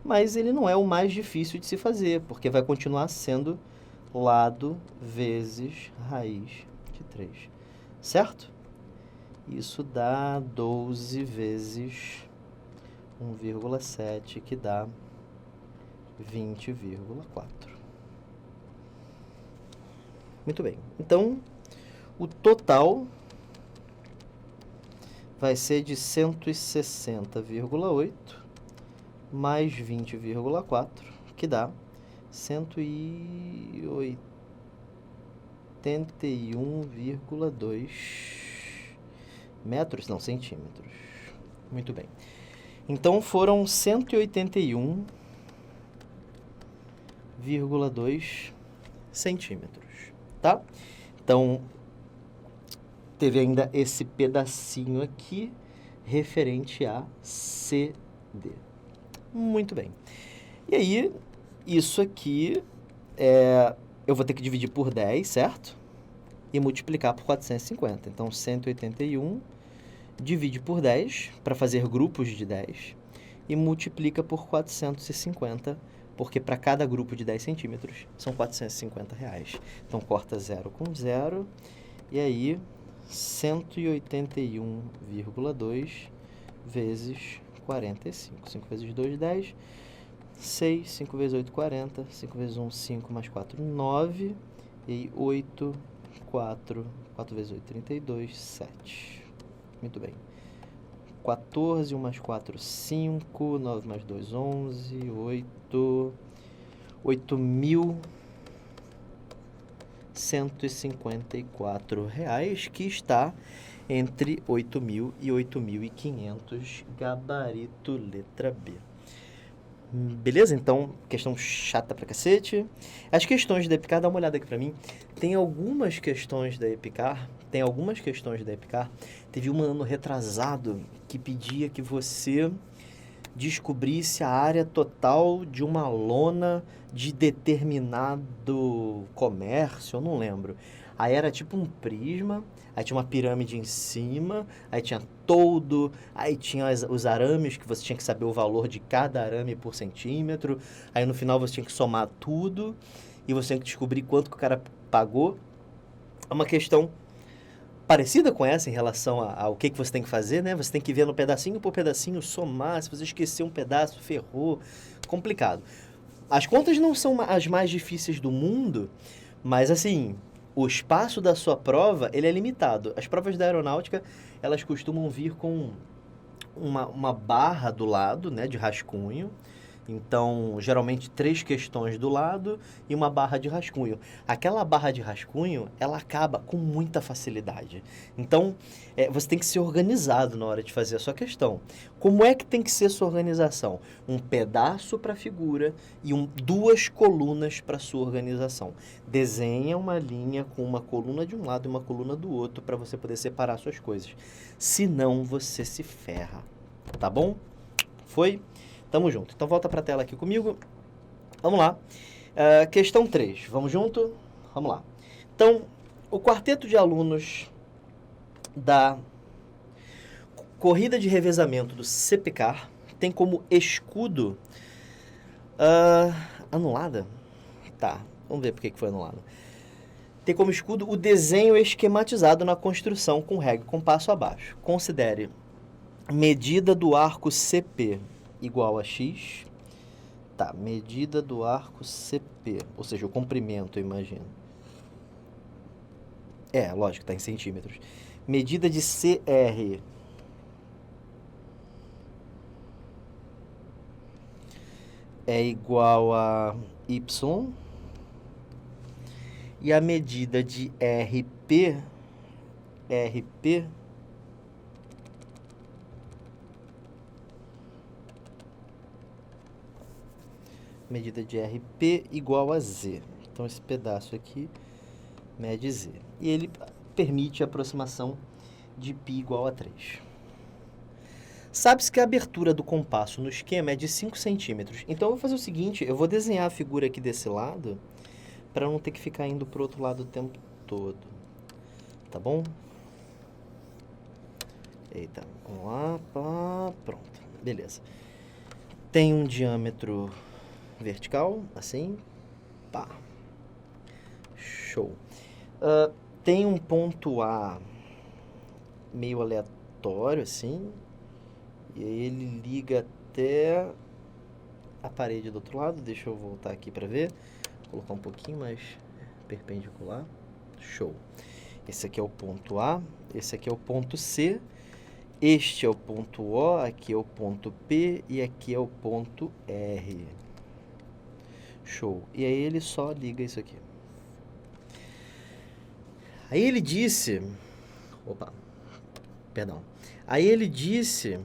Speaker 1: mas ele não é o mais difícil de se fazer, porque vai continuar sendo lado vezes raiz de 3, certo? Isso dá 12 vezes 1,7, que dá 20,4. Muito bem. Então, o total vai ser de 160,8 mais 20,4, que dá 181,2 metros, não, centímetros. Muito bem. Então, foram 181,2 centímetros, tá? Então, teve ainda esse pedacinho aqui referente a CD. Muito bem. E aí, isso aqui eu vou ter que dividir por 10, certo? E multiplicar por 450. Então, 181 divide por 10 para fazer grupos de 10 e multiplica por 450, porque para cada grupo de 10 centímetros são R$450. Então, corta 0 com 0 e aí 181,2 vezes 45. 5 vezes 2, 10. 6, 5 vezes 8, 40. 5 vezes 1, 5, mais 4, 9. E aí 8, 4. 4 vezes 8, 32, 7. Muito bem. 14, 1 mais 4, 5. 9 mais 2, 11. 8. 8.154 reais, que está entre 8.000 e 8.500, gabarito letra B. Beleza? Então, questão chata pra cacete. As questões da EPICAR, dá uma olhada aqui pra mim. Tem algumas questões da EPICAR. Teve um ano retrasado que pedia que você descobrisse a área total de uma lona de determinado comércio, eu não lembro. Aí era tipo um prisma, aí tinha uma pirâmide em cima, aí tinha todo, aí tinha os arames, que você tinha que saber o valor de cada arame por centímetro, aí no final você tinha que somar tudo, e você tinha que descobrir quanto que o cara pagou. É uma questão parecida com essa em relação ao que você tem que fazer, né? Você tem que ver no pedacinho por pedacinho, somar, se você esquecer um pedaço, ferrou, complicado. As contas não são as mais difíceis do mundo, mas assim, o espaço da sua prova, ele é limitado. As provas da aeronáutica, elas costumam vir com uma barra do lado, né, de rascunho. Então, geralmente 3 questões do lado e uma barra de rascunho. Aquela barra de rascunho, ela acaba com muita facilidade. Então, você tem que ser organizado na hora de fazer a sua questão. Como é que tem que ser a sua organização? Um pedaço para a figura e 2 colunas para a sua organização. Desenha uma linha com uma coluna de um lado e uma coluna do outro para você poder separar suas coisas. Senão, você se ferra. Tá bom? Foi? Tamo junto. Então, volta para a tela aqui comigo. Vamos lá. Questão 3. Vamos junto? Vamos lá. Então, o quarteto de alunos da corrida de revezamento do CPCAR tem como escudo... anulada? Tá, vamos ver por que foi anulada. Tem como escudo o desenho esquematizado na construção com régua com passo abaixo. Considere medida do arco CP igual a X. Tá, medida do arco CP, ou seja, o comprimento, eu imagino. Lógico, tá em centímetros. Medida de CR é igual a Y. E a medida de RP medida de RP igual a Z. Então, esse pedaço aqui mede Z. E ele permite a aproximação de π igual a 3. Sabe-se que a abertura do compasso no esquema é de 5 centímetros. Então eu vou fazer o seguinte, eu vou desenhar a figura aqui desse lado para não ter que ficar indo pro outro lado o tempo todo. Tá bom? Eita, vamos lá, pá, pronto, beleza. Tem um diâmetro vertical, assim, pá, show. Tem um ponto A meio aleatório, assim, e aí ele liga até a parede do outro lado. Deixa eu voltar aqui para ver, vou colocar um pouquinho mais perpendicular, show. Esse aqui é o ponto A, esse aqui é o ponto C, este é o ponto O, aqui é o ponto P e aqui é o ponto R. Show. E aí ele só liga isso aqui. Aí ele disse... Opa, perdão. Aí ele disse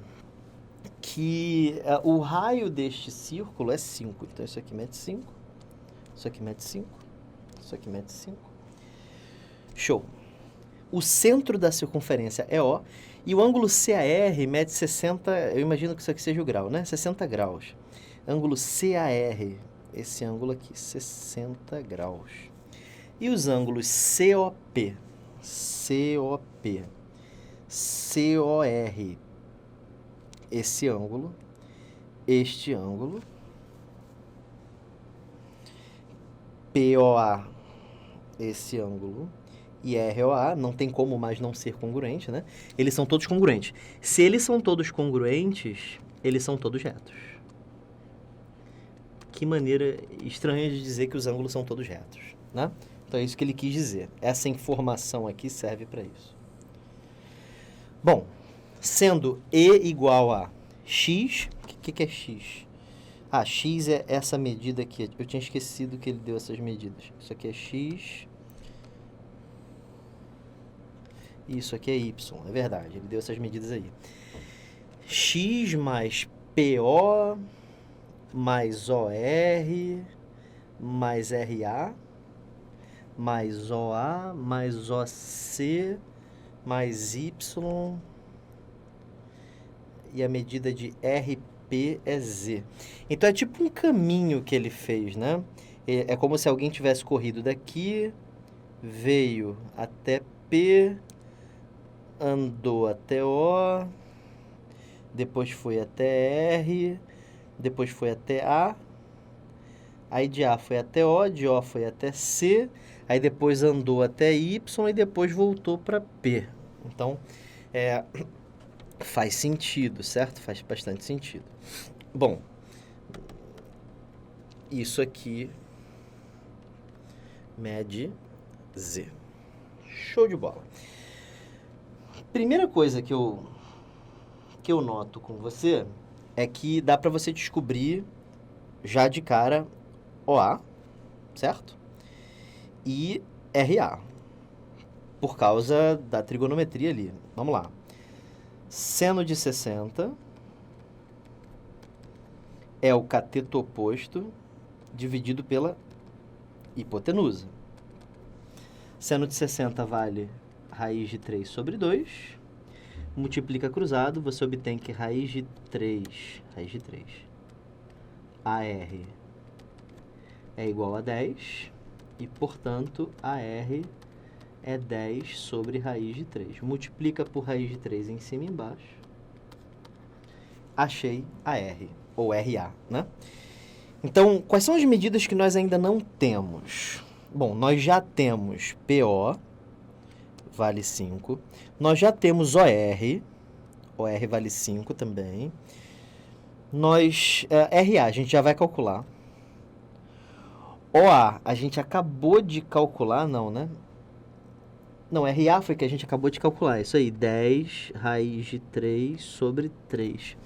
Speaker 1: que o raio deste círculo é 5. Então isso aqui mede 5, isso aqui mede 5, isso aqui mede 5. Show. O centro da circunferência é O e o ângulo CAR mede 60, eu imagino que isso aqui seja o grau, né? 60 graus. Ângulo CAR, esse ângulo aqui, 60 graus. E os ângulos COP, COP, COR, esse ângulo, este ângulo, POA, esse ângulo, e ROA, não tem como mais não ser congruente, né? Eles são todos congruentes. Se eles são todos congruentes, eles são todos retos. Que maneira estranha de dizer que os ângulos são todos retos, né? Então é isso que ele quis dizer. Essa informação aqui serve para isso. Bom, sendo E igual a X, o que é X? Ah, X é essa medida aqui. Eu tinha esquecido que ele deu essas medidas. Isso aqui é X. Isso aqui é Y, é verdade, ele deu essas medidas aí. X mais PO mais OR mais RA mais OA mais OC mais Y e a medida de RP é Z. Então é tipo um caminho que ele fez, né? É como se alguém tivesse corrido daqui, veio até P, andou até O, depois foi até R, depois foi até A, aí de A foi até O, de O foi até C, aí depois andou até Y e depois voltou para P. Então, faz sentido, certo? Faz bastante sentido. Bom, isso aqui mede Z. Show de bola. Primeira coisa que eu noto com você é que dá para você descobrir já de cara OA, certo? E RA, por causa da trigonometria ali. Vamos lá. Seno de 60 é o cateto oposto dividido pela hipotenusa. Seno de 60 vale raiz de 3 sobre 2. Multiplica cruzado, você obtém que raiz de 3 AR é igual a 10 e, portanto, AR é 10 sobre raiz de 3. Multiplica por raiz de 3 em cima e embaixo. Achei AR, ou RA, né? Então, quais são as medidas que nós ainda não temos? Bom, nós já temos PO, vale 5. Nós já temos OR vale 5 também. RA, a gente já vai calcular. OA, a gente acabou de calcular, não, né? Não, RA foi que a gente acabou de calcular, isso aí, 10 raiz de 3 sobre 3.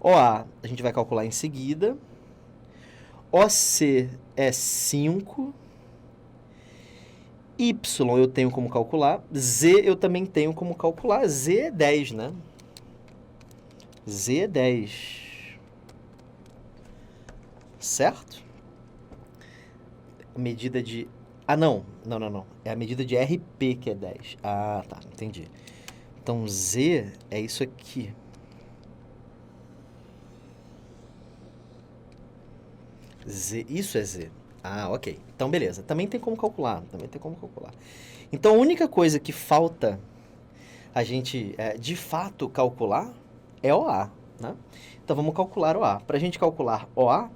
Speaker 1: OA, a gente vai calcular em seguida. OC é 5. Y eu tenho como calcular. Z eu também tenho como calcular. Z é 10, né? Z é 10. Certo? A medida de... Ah, não. É a medida de RP que é 10. Ah, tá. Entendi. Então, Z é isso aqui. Z, isso é Z. Ah, ok. Então, beleza. Também tem como calcular. Então, a única coisa que falta a gente, de fato, calcular é OA, né? Então, vamos calcular OA. Para a gente calcular OA,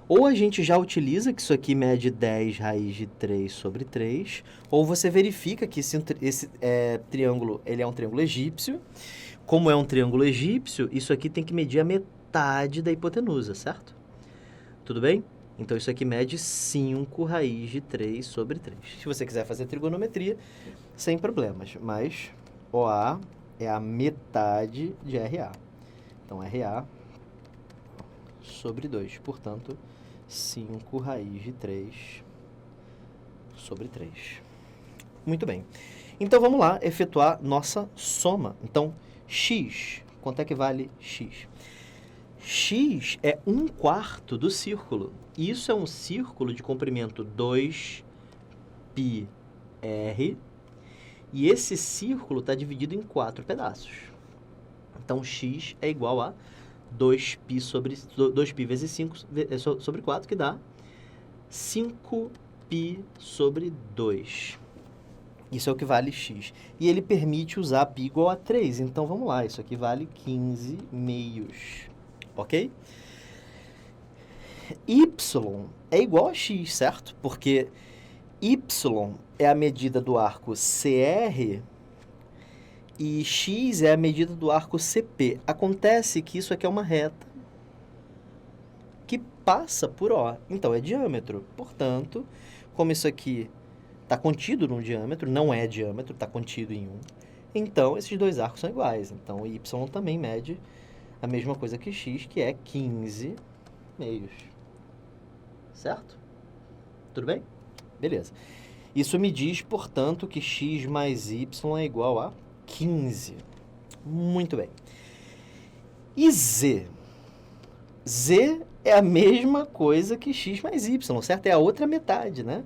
Speaker 1: ou a gente já utiliza que isso aqui mede 10 raiz de 3 sobre 3, ou você verifica que esse triângulo ele é um triângulo egípcio. Como é um triângulo egípcio, isso aqui tem que medir a metade da hipotenusa, certo? Tudo bem? Então, isso aqui mede 5 raiz de 3 sobre 3. Se você quiser fazer trigonometria, sem problemas. Mas OA é a metade de RA. Então, RA sobre 2. Portanto, 5 raiz de 3 sobre 3. Muito bem. Então, vamos lá efetuar nossa soma. Então, x. Quanto é que vale x? X é 1/4 do círculo. Isso é um círculo de comprimento 2πr. E esse círculo está dividido em 4 pedaços. Então, x é igual a 2π vezes 5 sobre 4, que dá 5π sobre 2. Isso é o que vale x. E ele permite usar π igual a 3. Então, vamos lá. Isso aqui vale 15 meios. Ok? Y é igual a x, certo? Porque y é a medida do arco CR e x é a medida do arco CP. Acontece que isso aqui é uma reta que passa por O. Então, é diâmetro. Portanto, como isso aqui está contido num diâmetro, não é diâmetro, está contido em 1. Então, esses dois arcos são iguais. Então, y também mede a mesma coisa que x, que é 15 meios. Certo? Tudo bem? Beleza. Isso me diz, portanto, que x mais y é igual a 15. Muito bem. E z? Z é a mesma coisa que x mais y, certo? É a outra metade, né?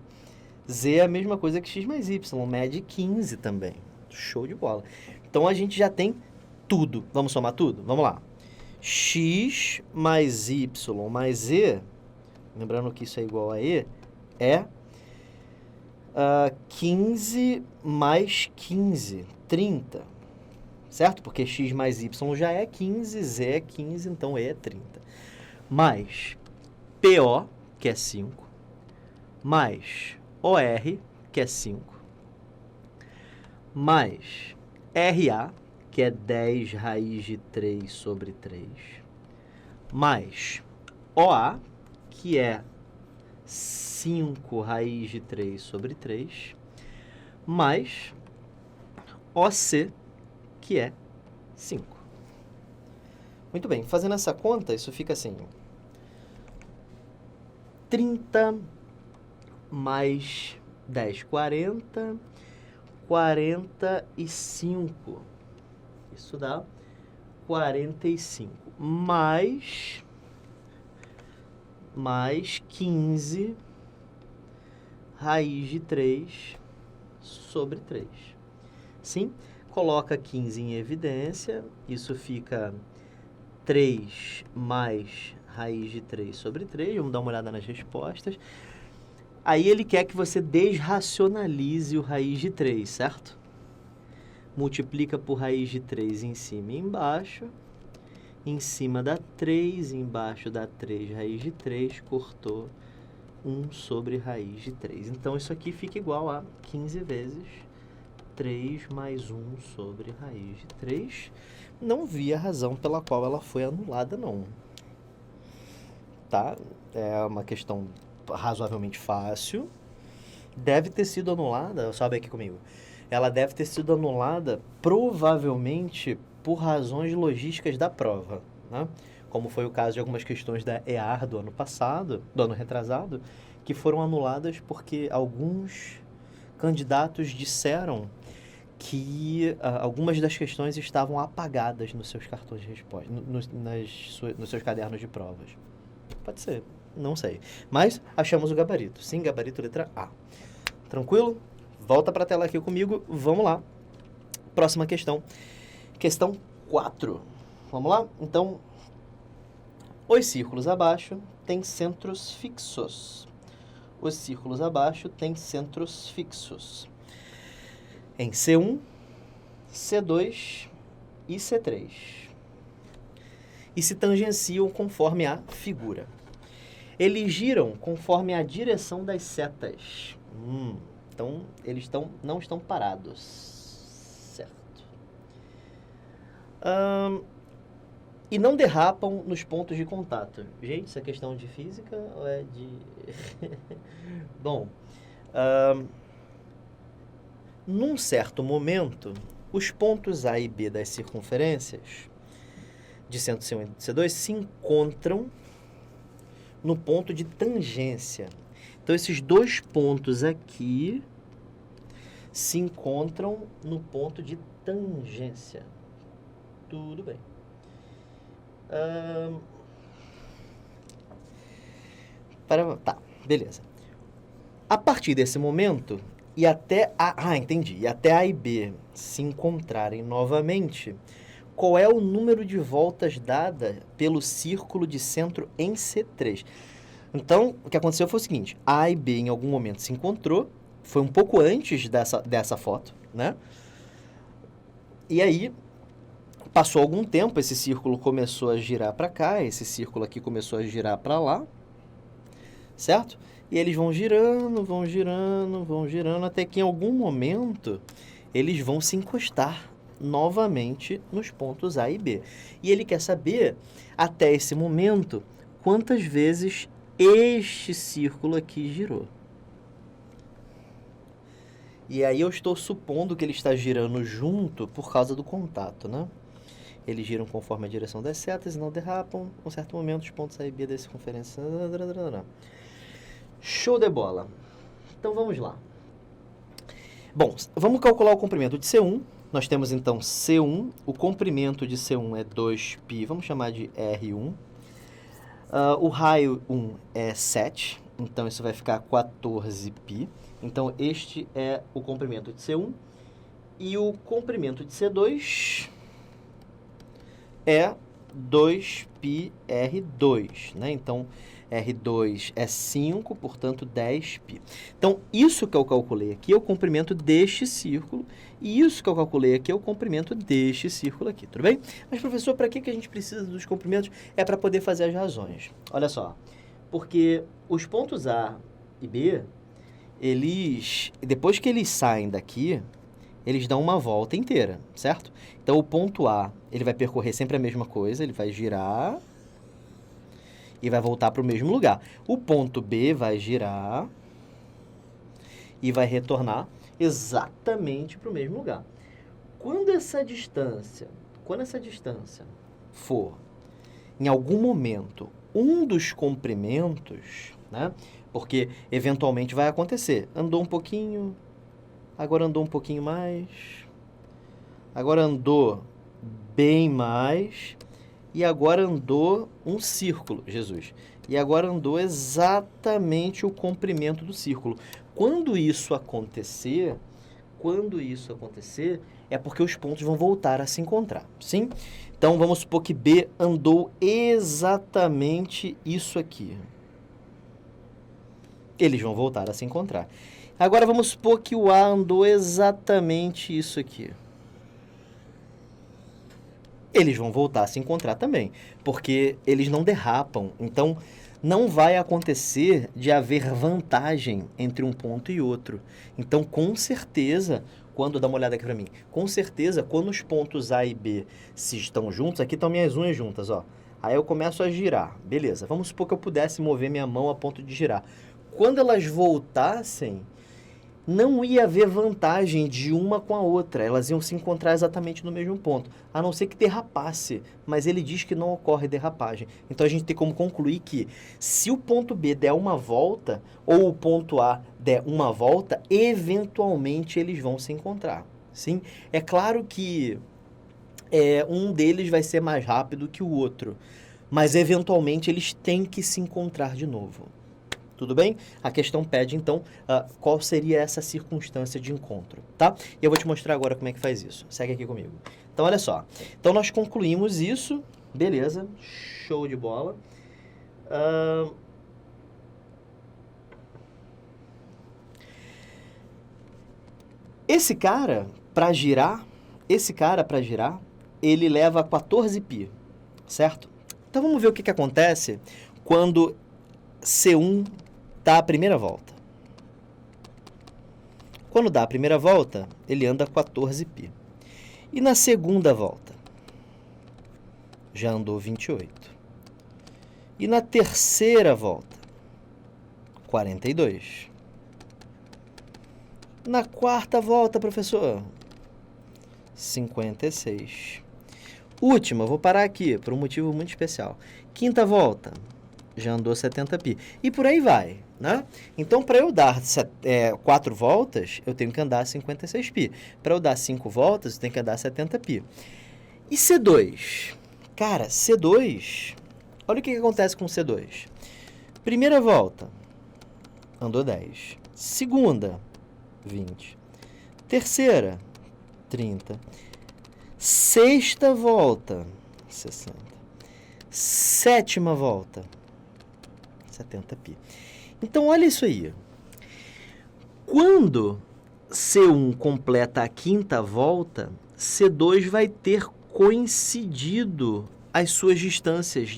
Speaker 1: Z é a mesma coisa que x mais y, mede 15 também. Show de bola. Então, a gente já tem tudo. Vamos somar tudo? Vamos lá. X mais y mais e, lembrando que isso é igual a e, é 15 mais 15, 30. Certo? Porque x mais y já é 15, z é 15, então e é 30. Mais PO, que é 5, mais OR, que é 5, mais RA, que é 10 raiz de 3 sobre 3, mais OA, que é 5 raiz de 3 sobre 3, mais OC, que é 5. Muito bem, fazendo essa conta, isso fica assim: 30 mais 10, 40, 45. Isso dá 45. Mais 15 raiz de 3 sobre 3. Sim? Coloca 15 em evidência. Isso fica 3 mais raiz de 3 sobre 3. Vamos dar uma olhada nas respostas. Aí ele quer que você desracionalize o raiz de 3, certo? Multiplica por raiz de 3 em cima e embaixo. Em cima dá 3, embaixo dá 3 raiz de 3, cortou 1 sobre raiz de 3. Então, isso aqui fica igual a 15 vezes 3 mais 1 sobre raiz de 3. Não vi a razão pela qual ela foi anulada, não. Tá? É uma questão razoavelmente fácil. Deve ter sido anulada, sobe aqui comigo. Ela deve ter sido anulada, provavelmente, por razões logísticas da prova, né? Como foi o caso de algumas questões da EAR do ano passado, do ano retrasado, que foram anuladas porque alguns candidatos disseram que algumas das questões estavam apagadas nos seus cartões de resposta, nos seus cadernos de provas. Pode ser, não sei. Mas achamos o gabarito. Sim, gabarito letra A. Tranquilo? Volta para a tela aqui comigo. Vamos lá. Próxima questão. Questão 4. Vamos lá? Então, Os círculos abaixo têm centros fixos. Os círculos abaixo têm centros fixos. Em C1, C2 e C3. E se tangenciam conforme a figura. Eles giram conforme a direção das setas. Então, eles não estão parados. Certo. E não derrapam nos pontos de contato. Gente, isso é questão de física ou é de... Bom, num certo momento, os pontos A e B das circunferências de centro C1 e C2 se encontram no ponto de tangência. Então, esses dois pontos aqui se encontram no ponto de tangência. Tudo bem. Tá, beleza. A partir desse momento, e até entendi. E até A e B se encontrarem novamente, qual é o número de voltas dada pelo círculo de centro em C3? Então, o que aconteceu foi o seguinte, A e B em algum momento se encontrou, foi um pouco antes dessa foto, né? E aí, passou algum tempo, esse círculo começou a girar para cá, esse círculo aqui começou a girar para lá, certo? E eles vão girando, até que em algum momento eles vão se encostar novamente nos pontos A e B. E ele quer saber, até esse momento, quantas vezes este círculo aqui girou. E aí eu estou supondo que ele está girando junto por causa do contato, né? Eles giram conforme a direção das setas e não derrapam. Em um certo momento, os pontos A e B da circunferência... Show de bola. Então, vamos lá. Bom, vamos calcular o comprimento de C1. Nós temos, então, C1. O comprimento de C1 é 2π. Vamos chamar de R1. O raio 1 é 7. Então, isso vai ficar 14π. Então, este é o comprimento de C1. E o comprimento de C2 é 2πr2, né? Então, R2 é 5, portanto, 10π. Então, isso que eu calculei aqui é o comprimento deste círculo, e isso que eu calculei aqui é o comprimento deste círculo aqui, tudo bem? Mas, professor, para que a gente precisa dos comprimentos? É para poder fazer as razões. Olha só, porque os pontos A e B, depois que eles saem daqui, eles dão uma volta inteira, certo? Então, o ponto A, ele vai percorrer sempre a mesma coisa, ele vai girar e vai voltar para o mesmo lugar. O ponto B vai girar e vai retornar exatamente para o mesmo lugar. Quando essa distância for, em algum momento, um dos comprimentos, né? Porque eventualmente vai acontecer. Andou um pouquinho, agora andou um pouquinho mais, agora andou bem mais, e agora andou um círculo, Jesus. E agora andou exatamente o comprimento do círculo. Quando isso acontecer, é porque os pontos vão voltar a se encontrar, sim? Então, vamos supor que B andou exatamente isso aqui. Eles vão voltar a se encontrar. Agora, vamos supor que o A andou exatamente isso aqui. Eles vão voltar a se encontrar também, porque eles não derrapam. Então, não vai acontecer de haver vantagem entre um ponto e outro. Então, com certeza, dá uma olhada aqui para mim, com certeza, quando os pontos A e B se estão juntos, aqui estão minhas unhas juntas, ó. Aí eu começo a girar, beleza. Vamos supor que eu pudesse mover minha mão a ponto de girar. Quando elas voltassem, não ia haver vantagem de uma com a outra, elas iam se encontrar exatamente no mesmo ponto, a não ser que derrapasse, mas ele diz que não ocorre derrapagem. Então, a gente tem como concluir que, se o ponto B der uma volta, ou o ponto A der uma volta, eventualmente eles vão se encontrar, sim? É claro que um deles vai ser mais rápido que o outro, mas eventualmente eles têm que se encontrar de novo. Tudo bem? A questão pede, então, qual seria essa circunstância de encontro, tá? E eu vou te mostrar agora como é que faz isso. Segue aqui comigo. Então, olha só. Então, nós concluímos isso, Beleza, show de bola. Esse cara, para girar, ele leva 14π, certo? Então vamos ver o que acontece quando C1 dá a primeira volta. Quando dá a primeira volta, ele anda 14π. E na segunda volta? Já andou 28. E na terceira volta? 42. Na quarta volta, professor? 56. Última, vou parar aqui por um motivo muito especial. Quinta volta? Já andou 70π. E por aí vai, né? Então, para eu dar 4 voltas, eu tenho que andar 56π. Para eu dar 5 voltas, eu tenho que andar 70π. E C2? Cara, C2... Olha o que acontece com C2. Primeira volta, andou 10. Segunda, 20. Terceira, 30. Sexta volta, 60. Sétima volta, 70π. Então, olha isso aí. Quando C1 completa a quinta volta, C2 vai ter coincidido as suas distâncias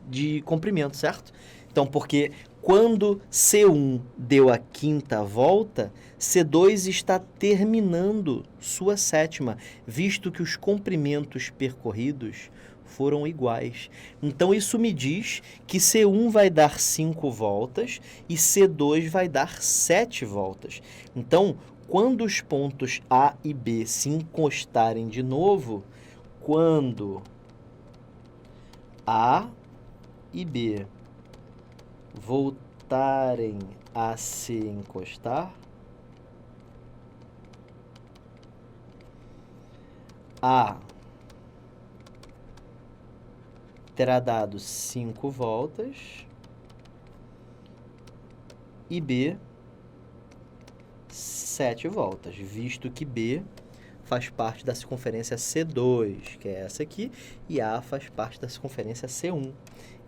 Speaker 1: de comprimento, certo? Então, porque quando C1 deu a quinta volta, C2 está terminando sua sétima, visto que os comprimentos percorridos foram iguais. Então, isso me diz que C1 vai dar 5 voltas e C2 vai dar 7 voltas. Então, quando os pontos A e B se encostarem de novo, quando A e B voltarem a se encostar, A terá dado 5 voltas e B 7 voltas, visto que B faz parte da circunferência C2, que é essa aqui, e A faz parte da circunferência C1,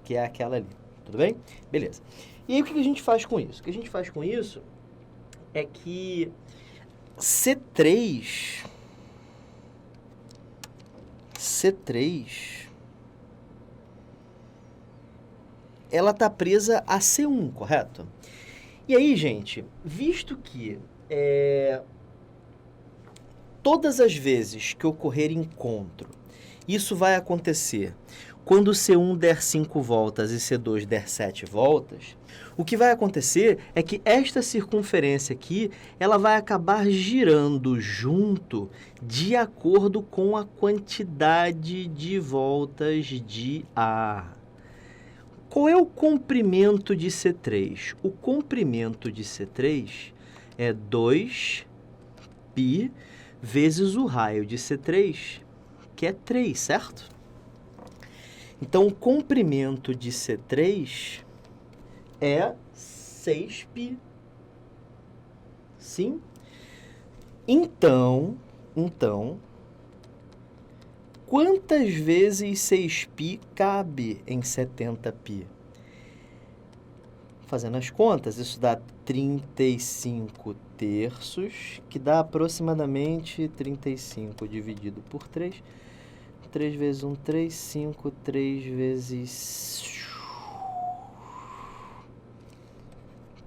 Speaker 1: que é aquela ali. Tudo bem? Beleza. E aí, o que a gente faz com isso? O que a gente faz com isso é que C3, ela está presa a C1, correto? E aí, gente, visto que todas as vezes que ocorrer encontro, isso vai acontecer quando C1 der 5 voltas e C2 der 7 voltas, o que vai acontecer é que esta circunferência aqui, ela vai acabar girando junto de acordo com a quantidade de voltas de A. Qual é o comprimento de C3? O comprimento de C3 é 2π vezes o raio de C3, que é 3, certo? Então, o comprimento de C3 é 6π. Sim? Então, quantas vezes 6π cabe em 70π? Fazendo as contas, isso dá 35 terços, que dá aproximadamente 35 dividido por 3. 3 vezes 1, 3, 5, 3 vezes...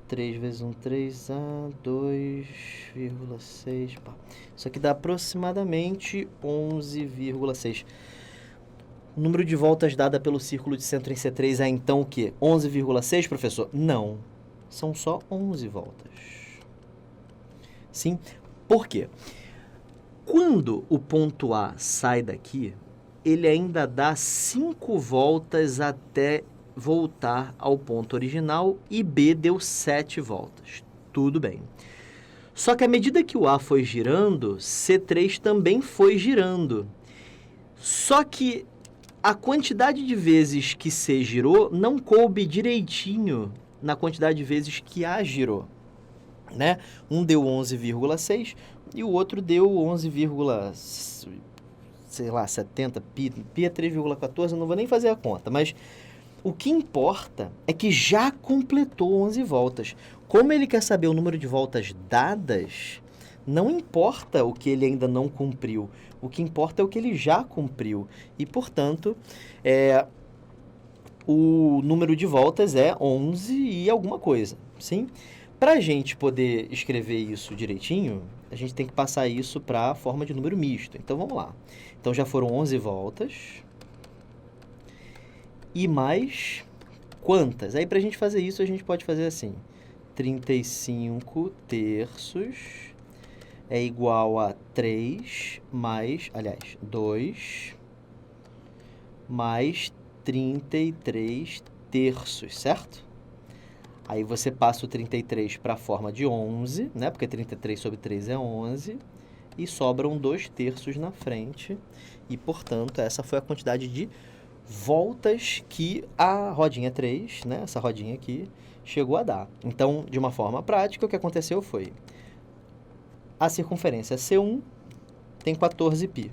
Speaker 1: 3 vezes 1, 3, 2,6... Isso aqui dá aproximadamente 11,6. O número de voltas dada pelo círculo de centro em C3 é então o quê? 11,6, professor? Não, são só 11 voltas. Sim, por quê? Quando o ponto A sai daqui, ele ainda dá 5 voltas até voltar ao ponto original e B deu 7 voltas. Tudo bem. Só que à medida que o A foi girando, C3 também foi girando. Só que a quantidade de vezes que C girou não coube direitinho na quantidade de vezes que A girou, né? Um deu 11,6 e o outro deu 11,6 sei lá, 70 pi é 3,14, eu não vou nem fazer a conta, mas o que importa é que já completou 11 voltas. Como ele quer saber o número de voltas dadas, não importa o que ele ainda não cumpriu. O que importa é o que ele já cumpriu. E, portanto, o número de voltas é 11 e alguma coisa, sim? Para a gente poder escrever isso direitinho, a gente tem que passar isso para a forma de número misto. Então, vamos lá. Então, já foram 11 voltas. E mais quantas? Aí, para a gente fazer isso, a gente pode fazer assim. 35 terços é igual a 3 mais, aliás, 2 mais 33 terços, certo? Aí você passa o 33 para a forma de 11, né? Porque 33 sobre 3 é 11. E sobram 2 terços na frente. E, portanto, essa foi a quantidade de voltas que a rodinha 3, né? Essa rodinha aqui, chegou a dar. Então, de uma forma prática, o que aconteceu foi... A circunferência C1 tem 14 π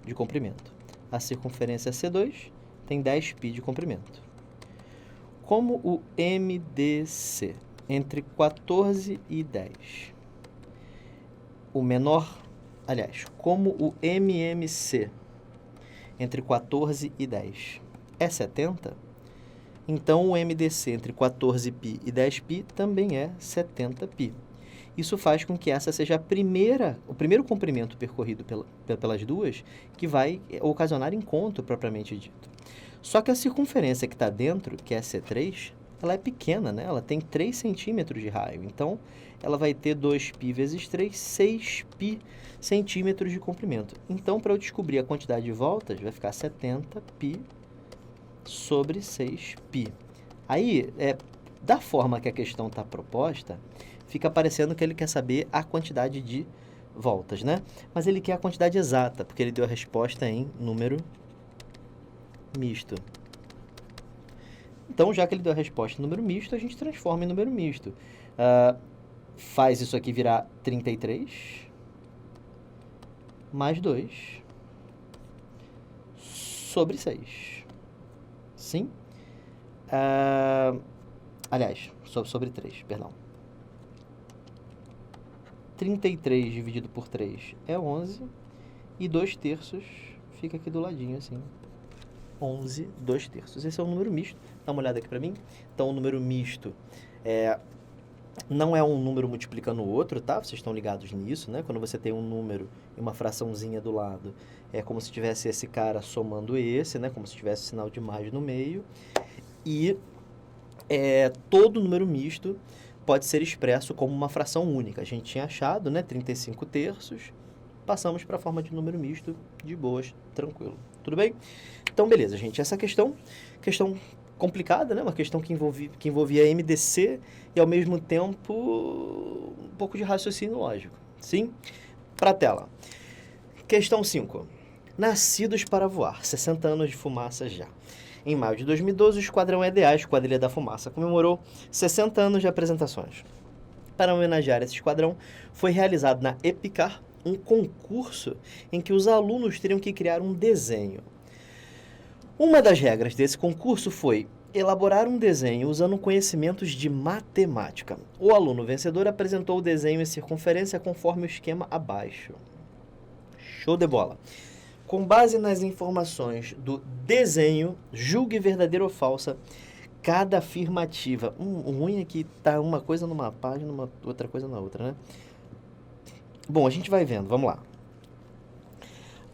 Speaker 1: de comprimento. A circunferência C2 tem 10 π de comprimento. Como o MDC entre 14 e 10, o menor, aliás, como o MMC entre 14 e 10 é 70, então o MDC entre 14 π e 10 π também é 70 π. Isso faz com que essa seja o primeiro comprimento percorrido pelas duas que vai ocasionar encontro propriamente dito. Só que a circunferência que está dentro, que é C3, ela é pequena, né? Ela tem 3 centímetros de raio. Então, ela vai ter 2π vezes 3, 6π centímetros de comprimento. Então, para eu descobrir a quantidade de voltas, vai ficar 70π sobre 6π. Aí, da forma que a questão está proposta, fica parecendo que ele quer saber a quantidade de voltas, né? Mas ele quer a quantidade exata, porque ele deu a resposta em número misto. Então, já que ele deu a resposta em número misto, a gente transforma em número misto. Faz isso aqui virar 33 mais 2 sobre 6. Sim? Aliás, sobre 3, perdão. 33 dividido por 3 é 11. E 2 terços fica aqui do ladinho, assim. 11, 2 terços. Esse é o número misto. Dá uma olhada aqui para mim. Então, o número misto não é um número multiplicando o outro, tá? Vocês estão ligados nisso, né? Quando você tem um número e uma fraçãozinha do lado, é como se tivesse esse cara somando esse, né? Como se tivesse sinal de mais no meio. E todo número misto pode ser expresso como uma fração única. A gente tinha achado, né? 35 terços. Passamos para a forma de número misto, de boas, tranquilo. Tudo bem? Então, beleza, gente. Essa questão complicada, né? Uma questão que envolvia MDC e, ao mesmo tempo, um pouco de raciocínio lógico. Sim? Para a tela. Questão 5. Nascidos para voar. 60 anos de fumaça já. Em maio de 2012, o Esquadrão EDA, Esquadrilha da Fumaça, comemorou 60 anos de apresentações. Para homenagear esse esquadrão, foi realizado na EPICAR um concurso em que os alunos teriam que criar um desenho. Uma das regras desse concurso foi elaborar um desenho usando conhecimentos de matemática. O aluno vencedor apresentou o desenho em circunferência conforme o esquema abaixo. Show de bola! Com base nas informações do desenho, julgue verdadeira ou falsa cada afirmativa. O ruim é que tá uma coisa numa página, outra coisa na outra, né? Bom, a gente vai vendo, vamos lá.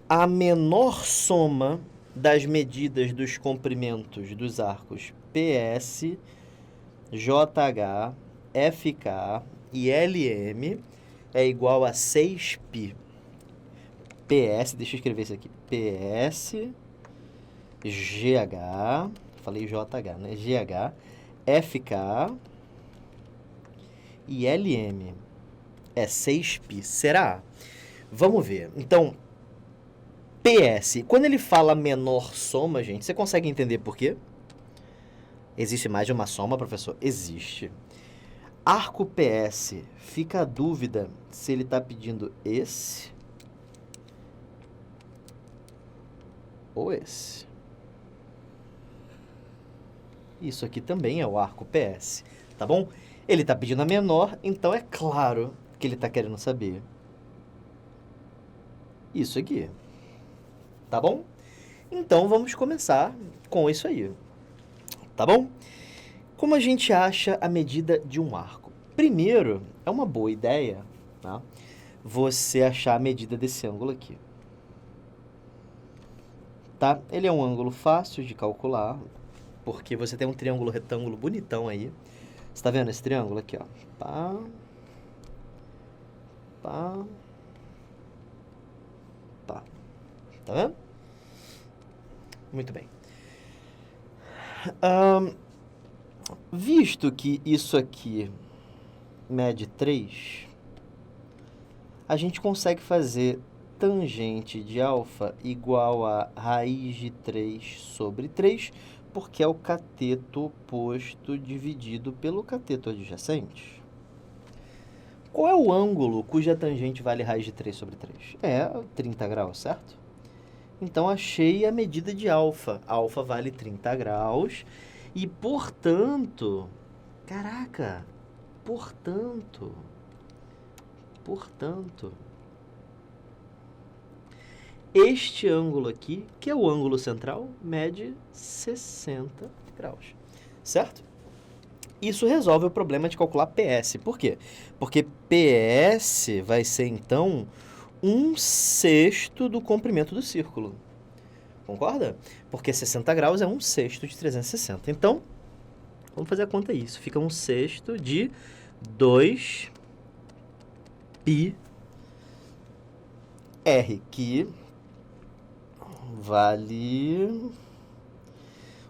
Speaker 1: A menor soma das medidas dos comprimentos dos arcos PS, JH, FK e LM é igual a 6π. PS, deixa eu escrever isso aqui. PS, GH, falei JH, né? GH, FK e LM é 6π. Será? Vamos ver. Então, PS, quando ele fala menor soma, gente, você consegue entender por quê? Existe mais de uma soma, professor? Existe. Arco PS, fica a dúvida se ele está pedindo esse ou esse. Isso aqui também é o arco PS, tá bom? Ele está pedindo a menor, então é claro que ele está querendo saber isso aqui, tá bom? Então vamos começar com isso aí, tá bom? Como a gente acha a medida de um arco? Primeiro, é uma boa ideia, tá? Você achar a medida desse ângulo aqui, tá? Ele é um ângulo fácil de calcular, porque você tem um triângulo retângulo bonitão aí. Você tá vendo esse triângulo aqui, ó? Pá, pá, pá. Tá vendo? Muito bem. Visto que isso aqui mede 3, a gente consegue fazer tangente de alfa igual a raiz de 3 sobre 3, porque é o cateto oposto dividido pelo cateto adjacente. Qual é o ângulo cuja tangente vale raiz de 3 sobre 3? É 30 graus, certo? Então, achei a medida de alfa. Alfa vale 30 graus e, portanto... Caraca! Portanto... Este ângulo aqui, que é o ângulo central, mede 60 graus, certo? Isso resolve o problema de calcular PS. Por quê? Porque PS vai ser, então, 1/6 do comprimento do círculo. Concorda? Porque 60 graus é 1/6 de 360. Então, vamos fazer a conta aí. Isso fica 1/6 de 2πr, que vale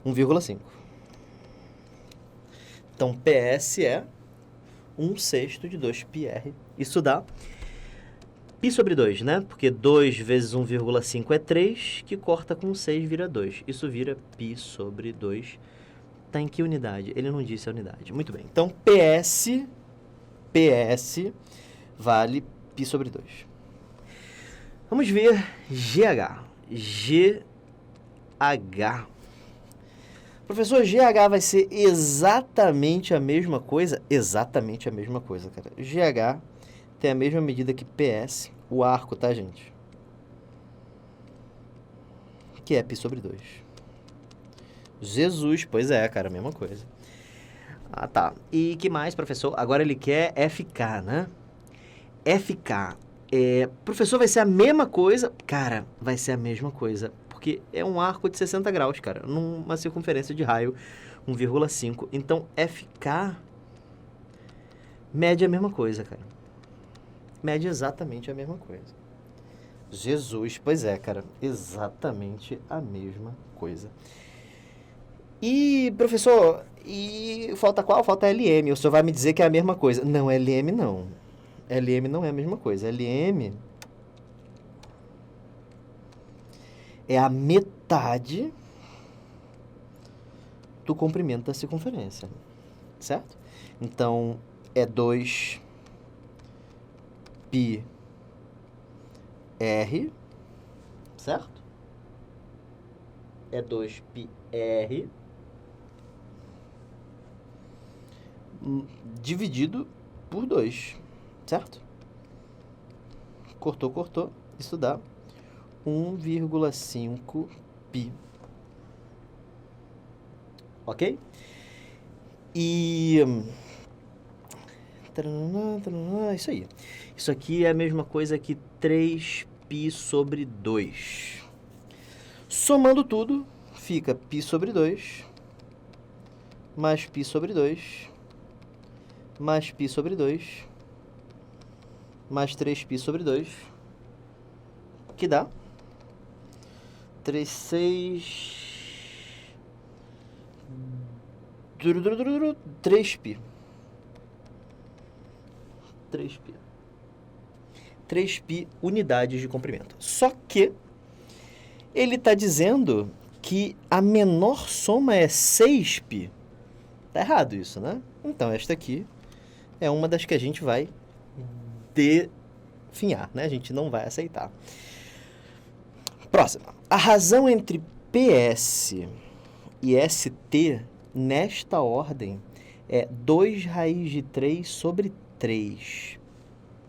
Speaker 1: 1,5. Então, PS é 1/6 de 2πr. Isso dá π sobre 2, né? Porque 2 vezes 1,5 é 3, que corta com 6 vira 2. Isso vira π sobre 2. Tá em que unidade? Ele não disse a unidade. Muito bem. Então, PS vale π sobre 2. Vamos ver GH. Professor, GH vai ser exatamente a mesma coisa? Exatamente a mesma coisa, cara. GH tem a mesma medida que PS, o arco, tá, gente? Que é π sobre 2. Jesus, pois é, cara, a mesma coisa. Ah, tá. E que mais, professor? Agora ele quer FK, né? FK. Professor, vai ser a mesma coisa? Cara, vai ser a mesma coisa. Porque é um arco de 60 graus, cara. Numa circunferência de raio 1,5. Então, FK mede a mesma coisa, cara. Mede exatamente a mesma coisa. Jesus, pois é, cara. Exatamente a mesma coisa. E, professor, e falta qual? Falta LM. O senhor vai me dizer que é a mesma coisa. Não, LM não. LM não é a mesma coisa. LM é a metade do comprimento da circunferência, certo? Então, é 2πr, certo? É 2πr dividido por 2, certo? Cortou. Isso dá 1,5π. Ok? E... isso aí. Isso aqui é a mesma coisa que 3π sobre 2. Somando tudo, fica π sobre 2, mais π sobre 2, mais π sobre 2, mais 3π sobre 2, que dá 3, 6... 3π. 3π unidades de comprimento. Só que ele está dizendo que a menor soma é 6π. Tá errado isso, né? Então, esta aqui é uma das que a gente vai definhar, né? A gente não vai aceitar. Próxima. A razão entre PS e ST, nesta ordem, é 2 raiz de 3 sobre 3.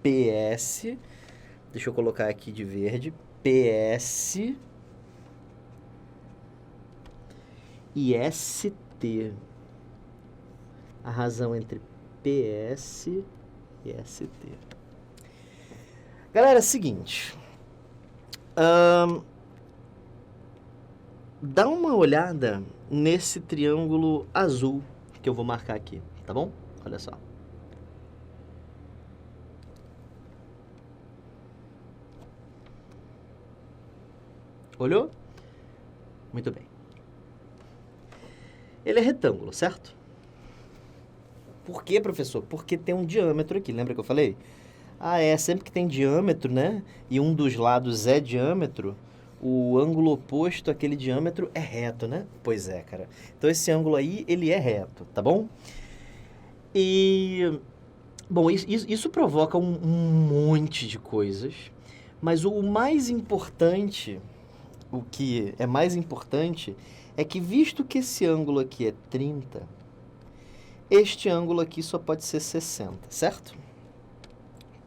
Speaker 1: PS, deixa eu colocar aqui de verde, PS e ST. A razão entre PS e ST. Galera, é o seguinte. Dá uma olhada nesse triângulo azul que eu vou marcar aqui, tá bom? Olha só. Olhou? Muito bem. Ele é retângulo, certo? Por quê, professor? Porque tem um diâmetro aqui, lembra que eu falei? Sempre que tem diâmetro, né? E um dos lados é diâmetro, o ângulo oposto àquele diâmetro é reto, né? Pois é, cara. Então esse ângulo aí, ele é reto, tá bom? E, bom, isso provoca um monte de coisas, mas o mais importante, o que é mais importante, é que visto que esse ângulo aqui é 30, este ângulo aqui só pode ser 60, certo?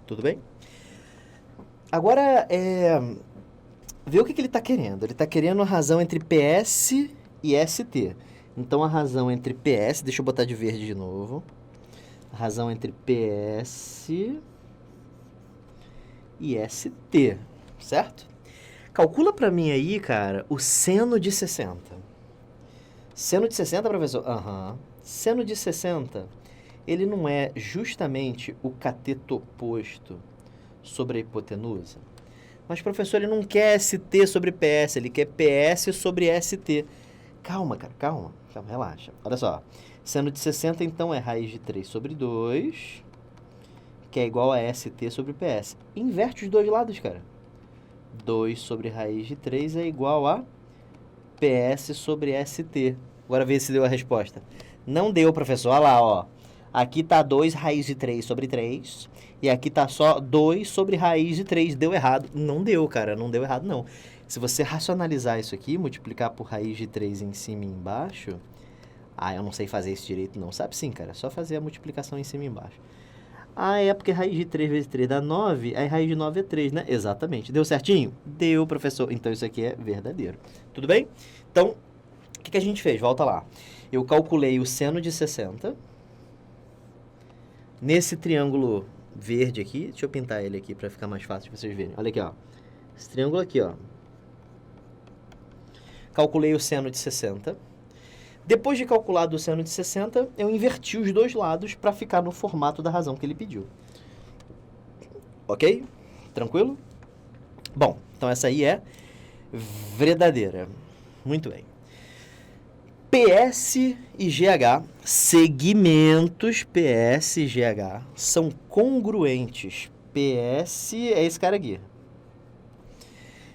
Speaker 1: Tudo bem? Agora, vê o que ele está querendo. Ele está querendo a razão entre PS e ST. Então, a razão entre PS... Deixa eu botar de verde de novo. A razão entre PS e ST, certo? Calcula para mim aí, cara, o seno de 60. Seno de 60, professor? Aham. Seno de 60, ele não é justamente o cateto oposto sobre a hipotenusa? Mas, professor, ele não quer ST sobre PS, ele quer PS sobre ST. Calma, cara, calma, relaxa. Olha só, seno de 60, então, é raiz de 3 sobre 2, que é igual a ST sobre PS. Inverte os dois lados, cara. 2 sobre raiz de 3 é igual a PS sobre ST. Agora vê se deu a resposta. Não deu, professor. Olha lá, ó. Aqui tá 2 raiz de 3 sobre 3. E aqui tá só 2 sobre raiz de 3. Deu errado. Não deu, cara. Não deu errado, não. Se você racionalizar isso aqui, multiplicar por raiz de 3 em cima e embaixo... eu não sei fazer isso direito, não. Sabe sim, cara. É só fazer a multiplicação em cima e embaixo. É porque raiz de 3 vezes 3 dá 9. Aí raiz de 9 é 3, né? Exatamente. Deu certinho? Deu, professor. Então isso aqui é verdadeiro. Tudo bem? Então, o que a gente fez? Volta lá. Eu calculei o seno de 60. Nesse triângulo verde aqui, deixa eu pintar ele aqui para ficar mais fácil de vocês verem. Olha aqui, ó. Esse triângulo aqui, ó. Calculei o seno de 60. Depois de calculado o seno de 60, eu inverti os dois lados para ficar no formato da razão que ele pediu. Ok? Tranquilo? Bom, então essa aí é verdadeira. Muito bem. PS e GH, segmentos PS e GH, são congruentes. PS é esse cara aqui.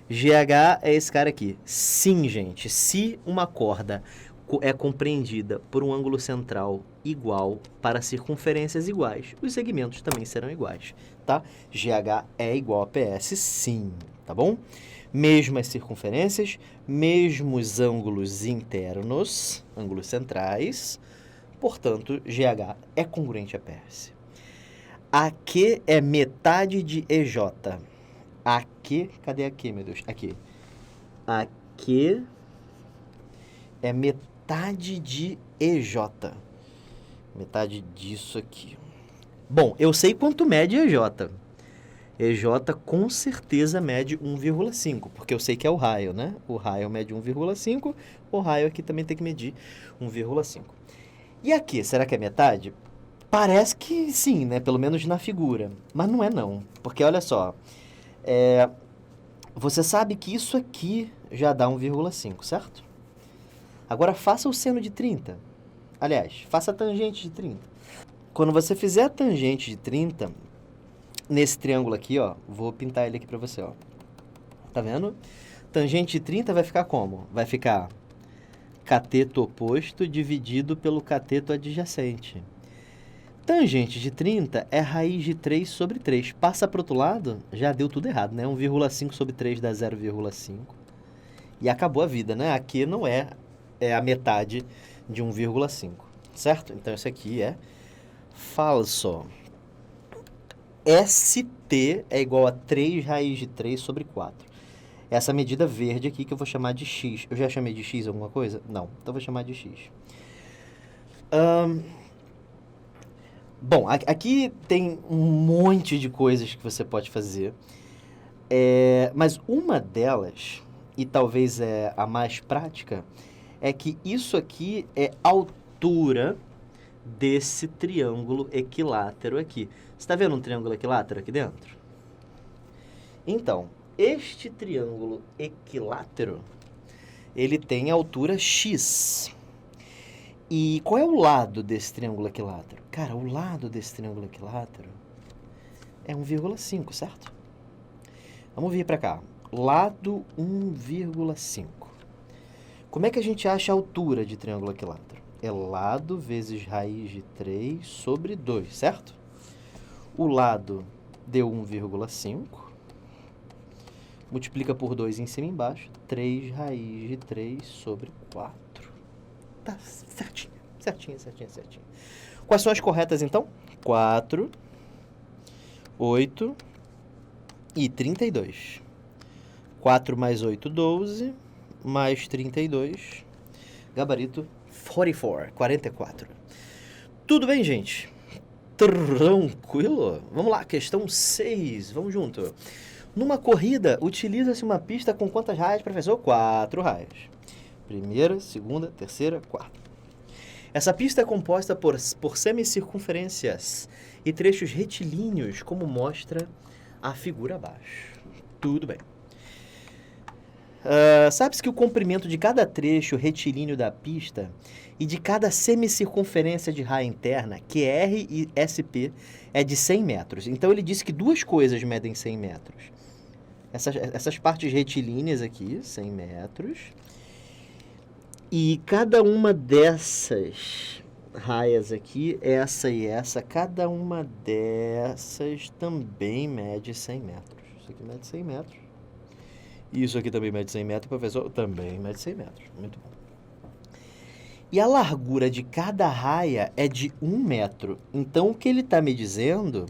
Speaker 1: GH é esse cara aqui. Sim, gente, se uma corda é compreendida por um ângulo central igual para circunferências iguais, os segmentos também serão iguais, tá? GH é igual a PS, sim, tá bom? Mesmas circunferências, mesmos ângulos internos, ângulos centrais, portanto, GH é congruente a PS. AQ é metade de EJ. AQ, cadê AQ, meu Deus? Aqui. AQ é metade de EJ. Metade disso aqui. Bom, eu sei quanto mede EJ. EJ com certeza mede 1,5, porque eu sei que é o raio, né? O raio mede 1,5, o raio aqui também tem que medir 1,5. E aqui, será que é metade? Parece que sim, né? Pelo menos na figura. Mas não é não, porque olha só. Você sabe que isso aqui já dá 1,5, certo? Agora faça o seno de 30. Aliás, faça a tangente de 30. Quando você fizer a tangente de 30... Nesse triângulo aqui, ó, vou pintar ele aqui pra você, ó. Tá vendo? Tangente de 30 vai ficar como? Vai ficar cateto oposto dividido pelo cateto adjacente. Tangente de 30 é raiz de 3 sobre 3. Passa pro outro lado, já deu tudo errado, né? 1,5 sobre 3 dá 0,5. E acabou a vida, né? Aqui não é a metade de 1,5, certo? Então isso aqui é falso. ST é igual a 3 raiz de 3 sobre 4. Essa medida verde aqui que eu vou chamar de x. Eu já chamei de x alguma coisa? Não. Então eu vou chamar de x. Bom, aqui tem um monte de coisas que você pode fazer. Mas uma delas, e talvez é a mais prática, é que isso aqui é a altura desse triângulo equilátero aqui. Você está vendo um triângulo equilátero aqui dentro? Então, este triângulo equilátero, ele tem altura x. E qual é o lado desse triângulo equilátero? Cara, o lado desse triângulo equilátero é 1,5, certo? Vamos vir para cá. Lado 1,5. Como é que a gente acha a altura de triângulo equilátero? É lado vezes raiz de 3 sobre 2, certo? O lado deu 1,5. Multiplica por 2 em cima e embaixo. 3 raiz de 3 sobre 4. Tá certinho, certinho, certinho, certinho. Quais são as corretas, então? 4, 8 e 32. 4 mais 8, 12, mais 32. Gabarito 44. Tudo bem, gente? Tranquilo? Vamos lá, questão 6. Vamos junto. Numa corrida, utiliza-se uma pista com quantas raias, professor? 4 raias. Primeira, segunda, terceira, quarta. Essa pista é composta por semicircunferências e trechos retilíneos, como mostra a figura abaixo. Tudo bem. Sabe-se que o comprimento de cada trecho retilíneo da pista e de cada semicircunferência de raia interna, que é R e SP, é de 100 metros. Então, ele disse que duas coisas medem 100 metros. Essas partes retilíneas aqui, 100 metros. E cada uma dessas raias aqui, essa e essa, cada uma dessas também mede 100 metros. Isso aqui mede 100 metros. E isso aqui também mede 100 metros, professor? Também mede 100 metros. Muito bom. E a largura de cada raia é de 1 metro. Então, o que ele está me dizendo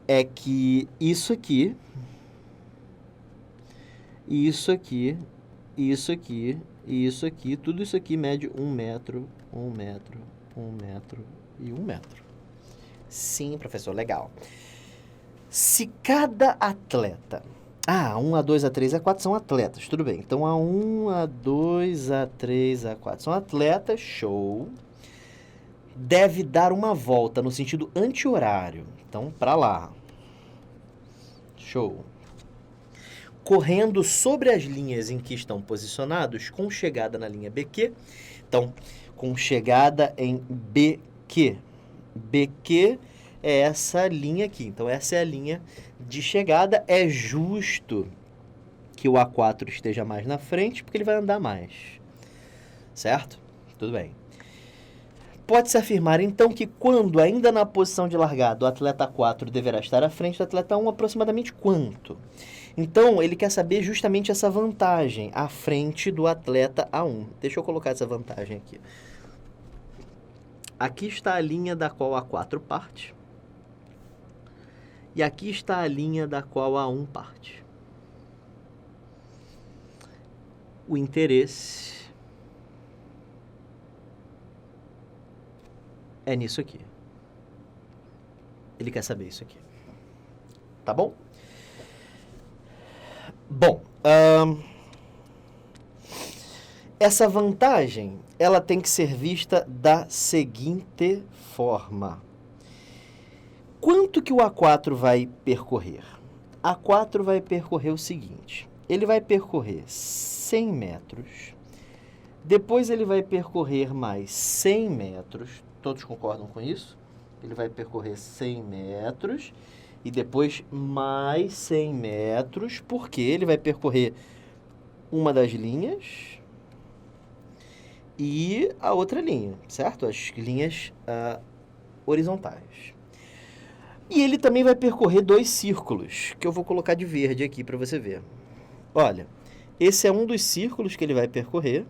Speaker 1: é que isso aqui, isso aqui, isso aqui, e isso aqui, tudo isso aqui mede 1 metro, 1 metro, 1 metro e 1 metro. Sim, professor, legal. Se cada atleta... A1, A2, A3, A4 são atletas, tudo bem. Então, A1, A2, A3, A4 são atletas, show. Deve dar uma volta no sentido anti-horário. Então, para lá. Show. Correndo sobre as linhas em que estão posicionados, com chegada na linha BQ. Então, com chegada em BQ. BQ é essa linha aqui. Então, essa é a linha de chegada. É justo que o A4 esteja mais na frente, porque ele vai andar mais. Certo? Tudo bem. Pode-se afirmar, então, que quando ainda na posição de largada, o atleta 4 deverá estar à frente do atleta 1 aproximadamente quanto? Então, ele quer saber justamente essa vantagem à frente do atleta A1. Deixa eu colocar essa vantagem aqui. Aqui está a linha da qual A4 parte. E aqui está a linha da qual A1 parte. O interesse é nisso aqui. Ele quer saber isso aqui. Tá bom? Bom, essa vantagem, ela tem que ser vista da seguinte forma. Quanto que o A4 vai percorrer? A4 vai percorrer o seguinte. Ele vai percorrer 100 metros. Depois ele vai percorrer mais 100 metros. Todos concordam com isso? Ele vai percorrer 100 metros. E depois mais 100 metros, porque ele vai percorrer uma das linhas e a outra linha, certo? As linhas horizontais. E ele também vai percorrer 2 círculos, que eu vou colocar de verde aqui para você ver. Olha, Esse é um dos círculos que ele vai percorrer.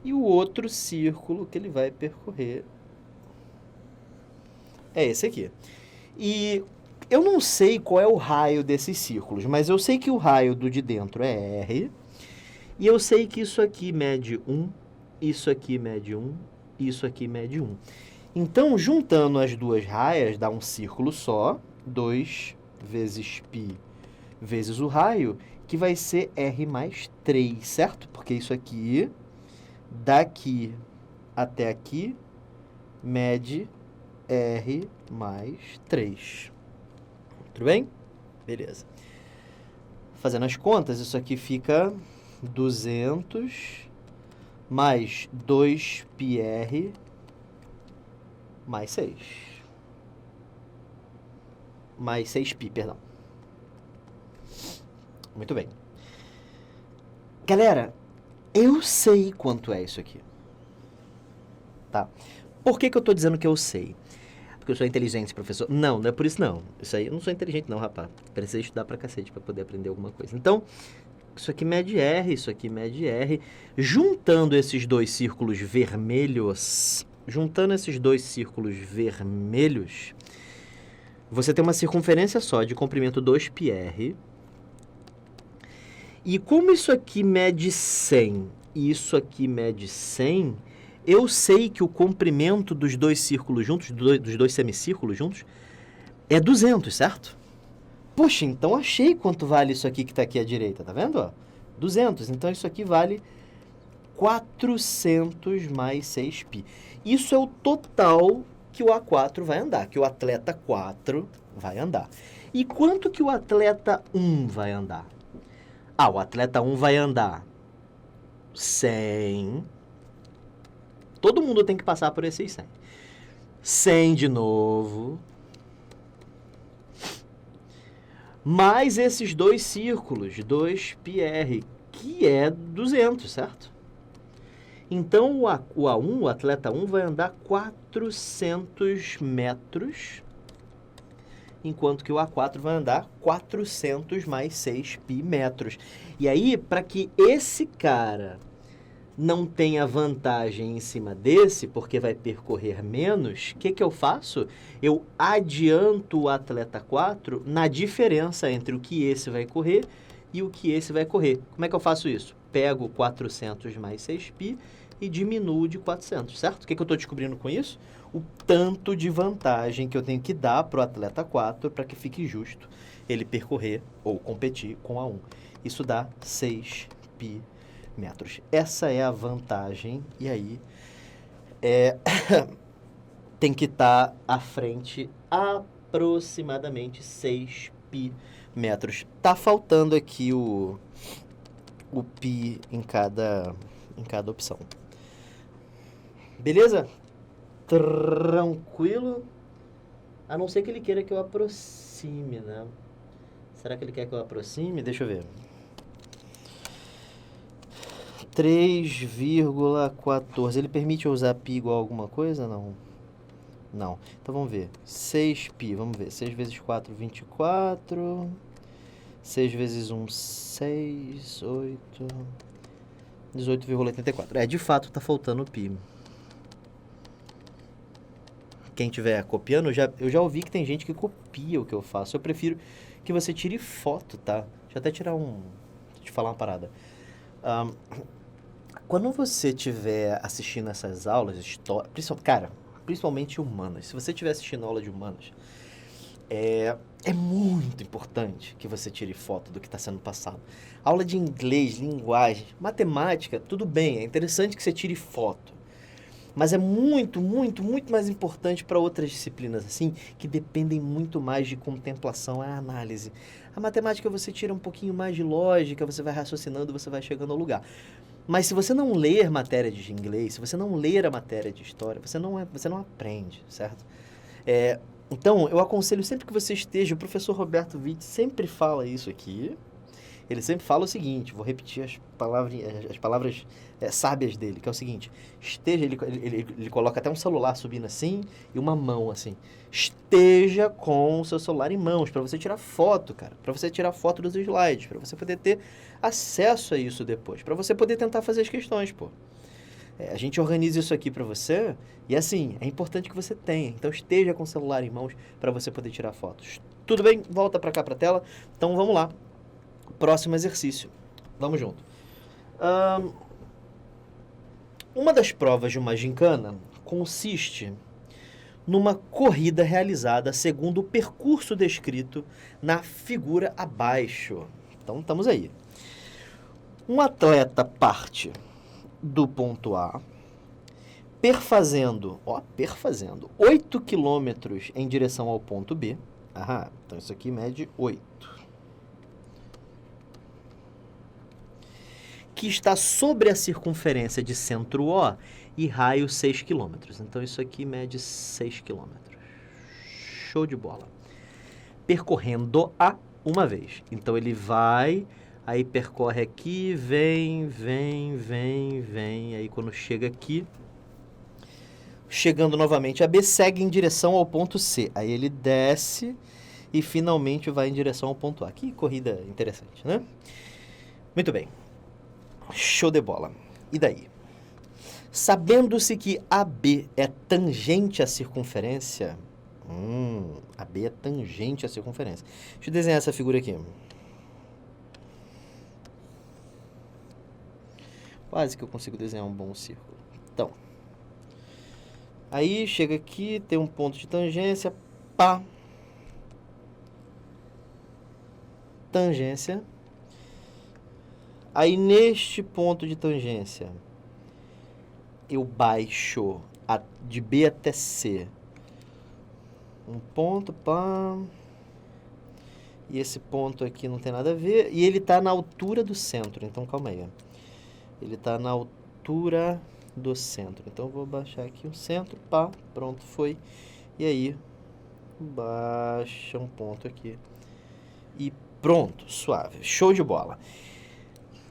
Speaker 1: E o outro círculo que ele vai percorrer é esse aqui. E eu não sei qual é o raio desses círculos, mas eu sei que o raio do de dentro é R. E eu sei que isso aqui mede 1, isso aqui mede 1, isso aqui mede 1. Então, juntando as duas raias, dá um círculo só, 2 vezes π vezes o raio, que vai ser R mais 3, certo? Porque isso aqui, daqui até aqui, mede R mais 3. Tudo bem? Beleza. Fazendo as contas, isso aqui fica 200 mais 2πr mais 6. Mais 6π, perdão. Muito bem. Galera, eu sei quanto é isso aqui. Tá? Por que eu tô dizendo que eu sei? Porque eu sou inteligente, professor? Não, não é por isso não. Isso aí eu não sou inteligente não, rapaz. Precisa estudar pra cacete pra poder aprender alguma coisa. Então, isso aqui mede R, isso aqui mede R. Juntando esses dois círculos vermelhos, você tem uma circunferência só de comprimento 2πr. E como isso aqui mede 100 e isso aqui mede 100, eu sei que o comprimento dos dois círculos juntos, dos dois semicírculos juntos, é 200, certo? Poxa, então achei quanto vale isso aqui que está aqui à direita, tá vendo? Ó? 200, então isso aqui vale 400 mais 6π. Isso é o total que o A4 vai andar, que o atleta 4 vai andar. E quanto que o atleta 1 vai andar? Ah, o atleta 1 vai andar 100. Todo mundo tem que passar por esses 100. 100 de novo. Mais esses dois círculos, 2πr, que é 200, certo? Então, o A1, o atleta 1, vai andar 400 metros, enquanto que o A4 vai andar 400 mais 6π metros. E aí, para que esse cara não tenha vantagem em cima desse, porque vai percorrer menos, o que eu faço? Eu adianto o atleta 4 na diferença entre o que esse vai correr e o que esse vai correr. Como é que eu faço isso? Pego 400 mais 6π e diminuo de 400, certo? O que eu estou descobrindo com isso? O tanto de vantagem que eu tenho que dar para o atleta 4 para que fique justo ele percorrer ou competir com a 1. Isso dá 6π metros. Essa é a vantagem, e aí tem que estar à frente aproximadamente 6π metros. Tá faltando aqui o π em cada opção. Beleza? Tranquilo? A não ser que ele queira que eu aproxime, né? Será que ele quer que eu aproxime? Deixa eu ver. 3,14. Ele permite eu usar π igual a alguma coisa? Não. Não. Então vamos ver. 6π, vamos ver. 6 vezes 4, 24. 6 vezes 1, 6, 8. 18,84. De fato, tá faltando π. Quem estiver copiando, eu já ouvi que tem gente que copia o que eu faço. Eu prefiro que você tire foto, tá? Deixa eu até tirar Deixa eu te falar uma parada. Quando você estiver assistindo essas aulas, principalmente humanas, se você estiver assistindo aula de humanas, é muito importante que você tire foto do que está sendo passado. Aula de inglês, linguagem, matemática, tudo bem, é interessante que você tire foto. Mas é muito, muito, muito mais importante para outras disciplinas, assim, que dependem muito mais de contemplação e análise. A matemática você tira um pouquinho mais de lógica, você vai raciocinando, você vai chegando ao lugar. Mas se você não ler matéria de inglês, se você não ler a matéria de história, você não aprende, certo? Então, eu aconselho sempre que você esteja, o professor Roberto Witt sempre fala isso aqui, ele sempre fala o seguinte, vou repetir as palavras sábias dele, que é o seguinte, ele coloca até um celular subindo assim e uma mão assim, esteja com o seu celular em mãos, para você tirar foto, cara, para você tirar foto dos slides, para você poder ter acesso a isso depois, para você poder tentar fazer as questões, pô. A gente organiza isso aqui para você e assim, é importante que você tenha. Então esteja com o celular em mãos para você poder tirar fotos. Tudo bem? Volta para cá para a tela. Então vamos lá. Próximo exercício. Vamos junto. Uma das provas de uma gincana consiste numa corrida realizada segundo o percurso descrito na figura abaixo. Então estamos aí. Um atleta parte do ponto A, perfazendo 8 quilômetros em direção ao ponto B. Então isso aqui mede 8. Que está sobre a circunferência de centro O e raio 6 km. Então isso aqui mede 6 km. Show de bola. Percorrendo A uma vez. Então ele vai... Aí percorre aqui, vem. Aí quando chega aqui, chegando novamente a B, segue em direção ao ponto C. Aí ele desce e finalmente vai em direção ao ponto A. Que corrida interessante, né? Muito bem. Show de bola. E daí? Sabendo-se que AB é tangente à circunferência... AB é tangente à circunferência. Deixa eu desenhar essa figura aqui. Quase que eu consigo desenhar um bom círculo. Então, aí chega aqui, tem um ponto de tangência, pá. Tangência. Aí neste ponto de tangência, eu baixo de B até C. Um ponto, pá. E esse ponto aqui não tem nada a ver. E ele está na altura do centro, então calma aí, ó. Ele está na altura do centro. Então, eu vou baixar aqui o centro. Pá, pronto, foi. E aí, baixa um ponto aqui. E pronto, suave. Show de bola.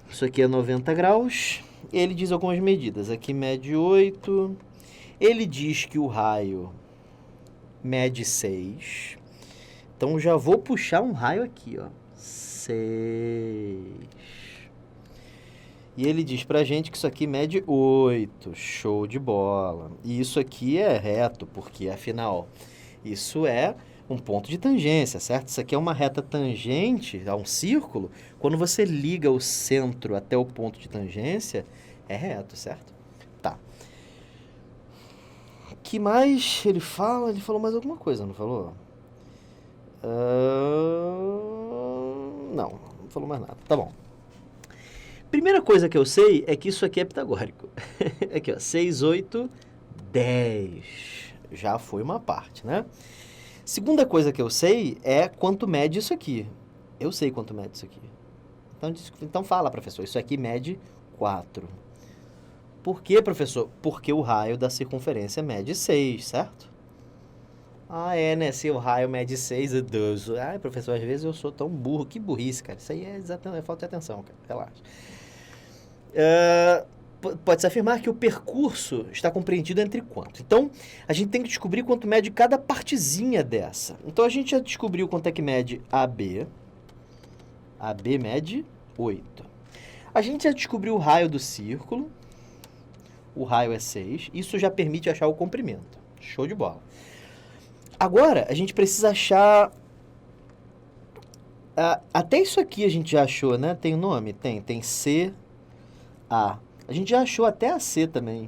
Speaker 1: Isso aqui é 90 graus. Ele diz algumas medidas. Aqui mede 8. Ele diz que o raio mede 6. Então, já vou puxar um raio aqui, ó. 6. E ele diz pra gente que isso aqui mede 8. Show de bola. E isso aqui é reto, porque afinal, isso é um ponto de tangência, certo? Isso aqui é uma reta tangente a um círculo. Quando você liga o centro até o ponto de tangência, é reto, certo? Tá. O que mais ele fala? Ele falou mais alguma coisa, não falou? Não falou mais nada. Tá bom. Primeira coisa que eu sei é que isso aqui é pitagórico. Aqui, ó, 6, 8, 10. Já foi uma parte, né? Segunda coisa que eu sei é quanto mede isso aqui. Eu sei quanto mede isso aqui. Então fala, professor, isso aqui mede 4. Por quê, professor? Porque o raio da circunferência mede 6, certo? Né? Se o raio mede 6, é 12. Professor, às vezes eu sou tão burro. Que burrice, cara. Isso aí é falta de atenção, cara. Relaxa. Pode-se afirmar que o percurso está compreendido entre quanto? Então, a gente tem que descobrir quanto mede cada partezinha dessa. Então, a gente já descobriu quanto é que mede AB. AB mede 8. A gente já descobriu o raio do círculo. O raio é 6. Isso já permite achar o comprimento. Show de bola. Agora, a gente precisa achar... até isso aqui a gente já achou, né? Tem o nome? Tem C, A. A gente já achou até a C também.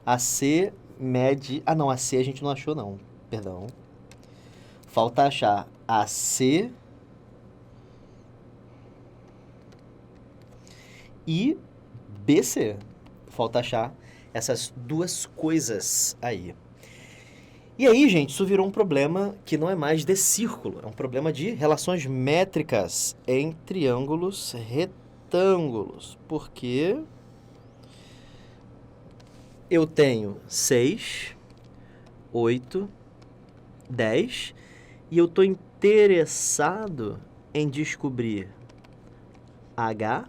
Speaker 1: A C mede... não, a C a gente não achou não. Perdão. Falta achar a C e BC. Falta achar essas duas coisas aí. E aí, gente, isso virou um problema que não é mais de círculo. É um problema de relações métricas em triângulos retângulos. Porque eu tenho 6, 8, 10 e eu estou interessado em descobrir H,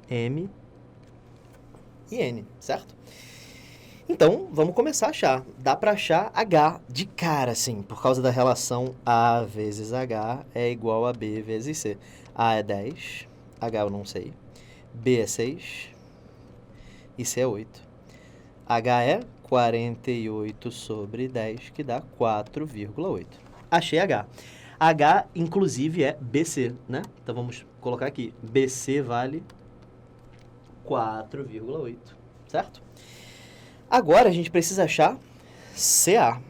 Speaker 1: M e N, certo? Então, vamos começar a achar. Dá para achar H de cara, assim, por causa da relação A vezes H é igual a B vezes C. A é 10, H eu não sei, B é 6 e C é 8. H é 48 sobre 10, que dá 4,8. Achei H. H, inclusive, é BC, né? Então, vamos colocar aqui. BC vale 4,8, certo? Agora, a gente precisa achar CA.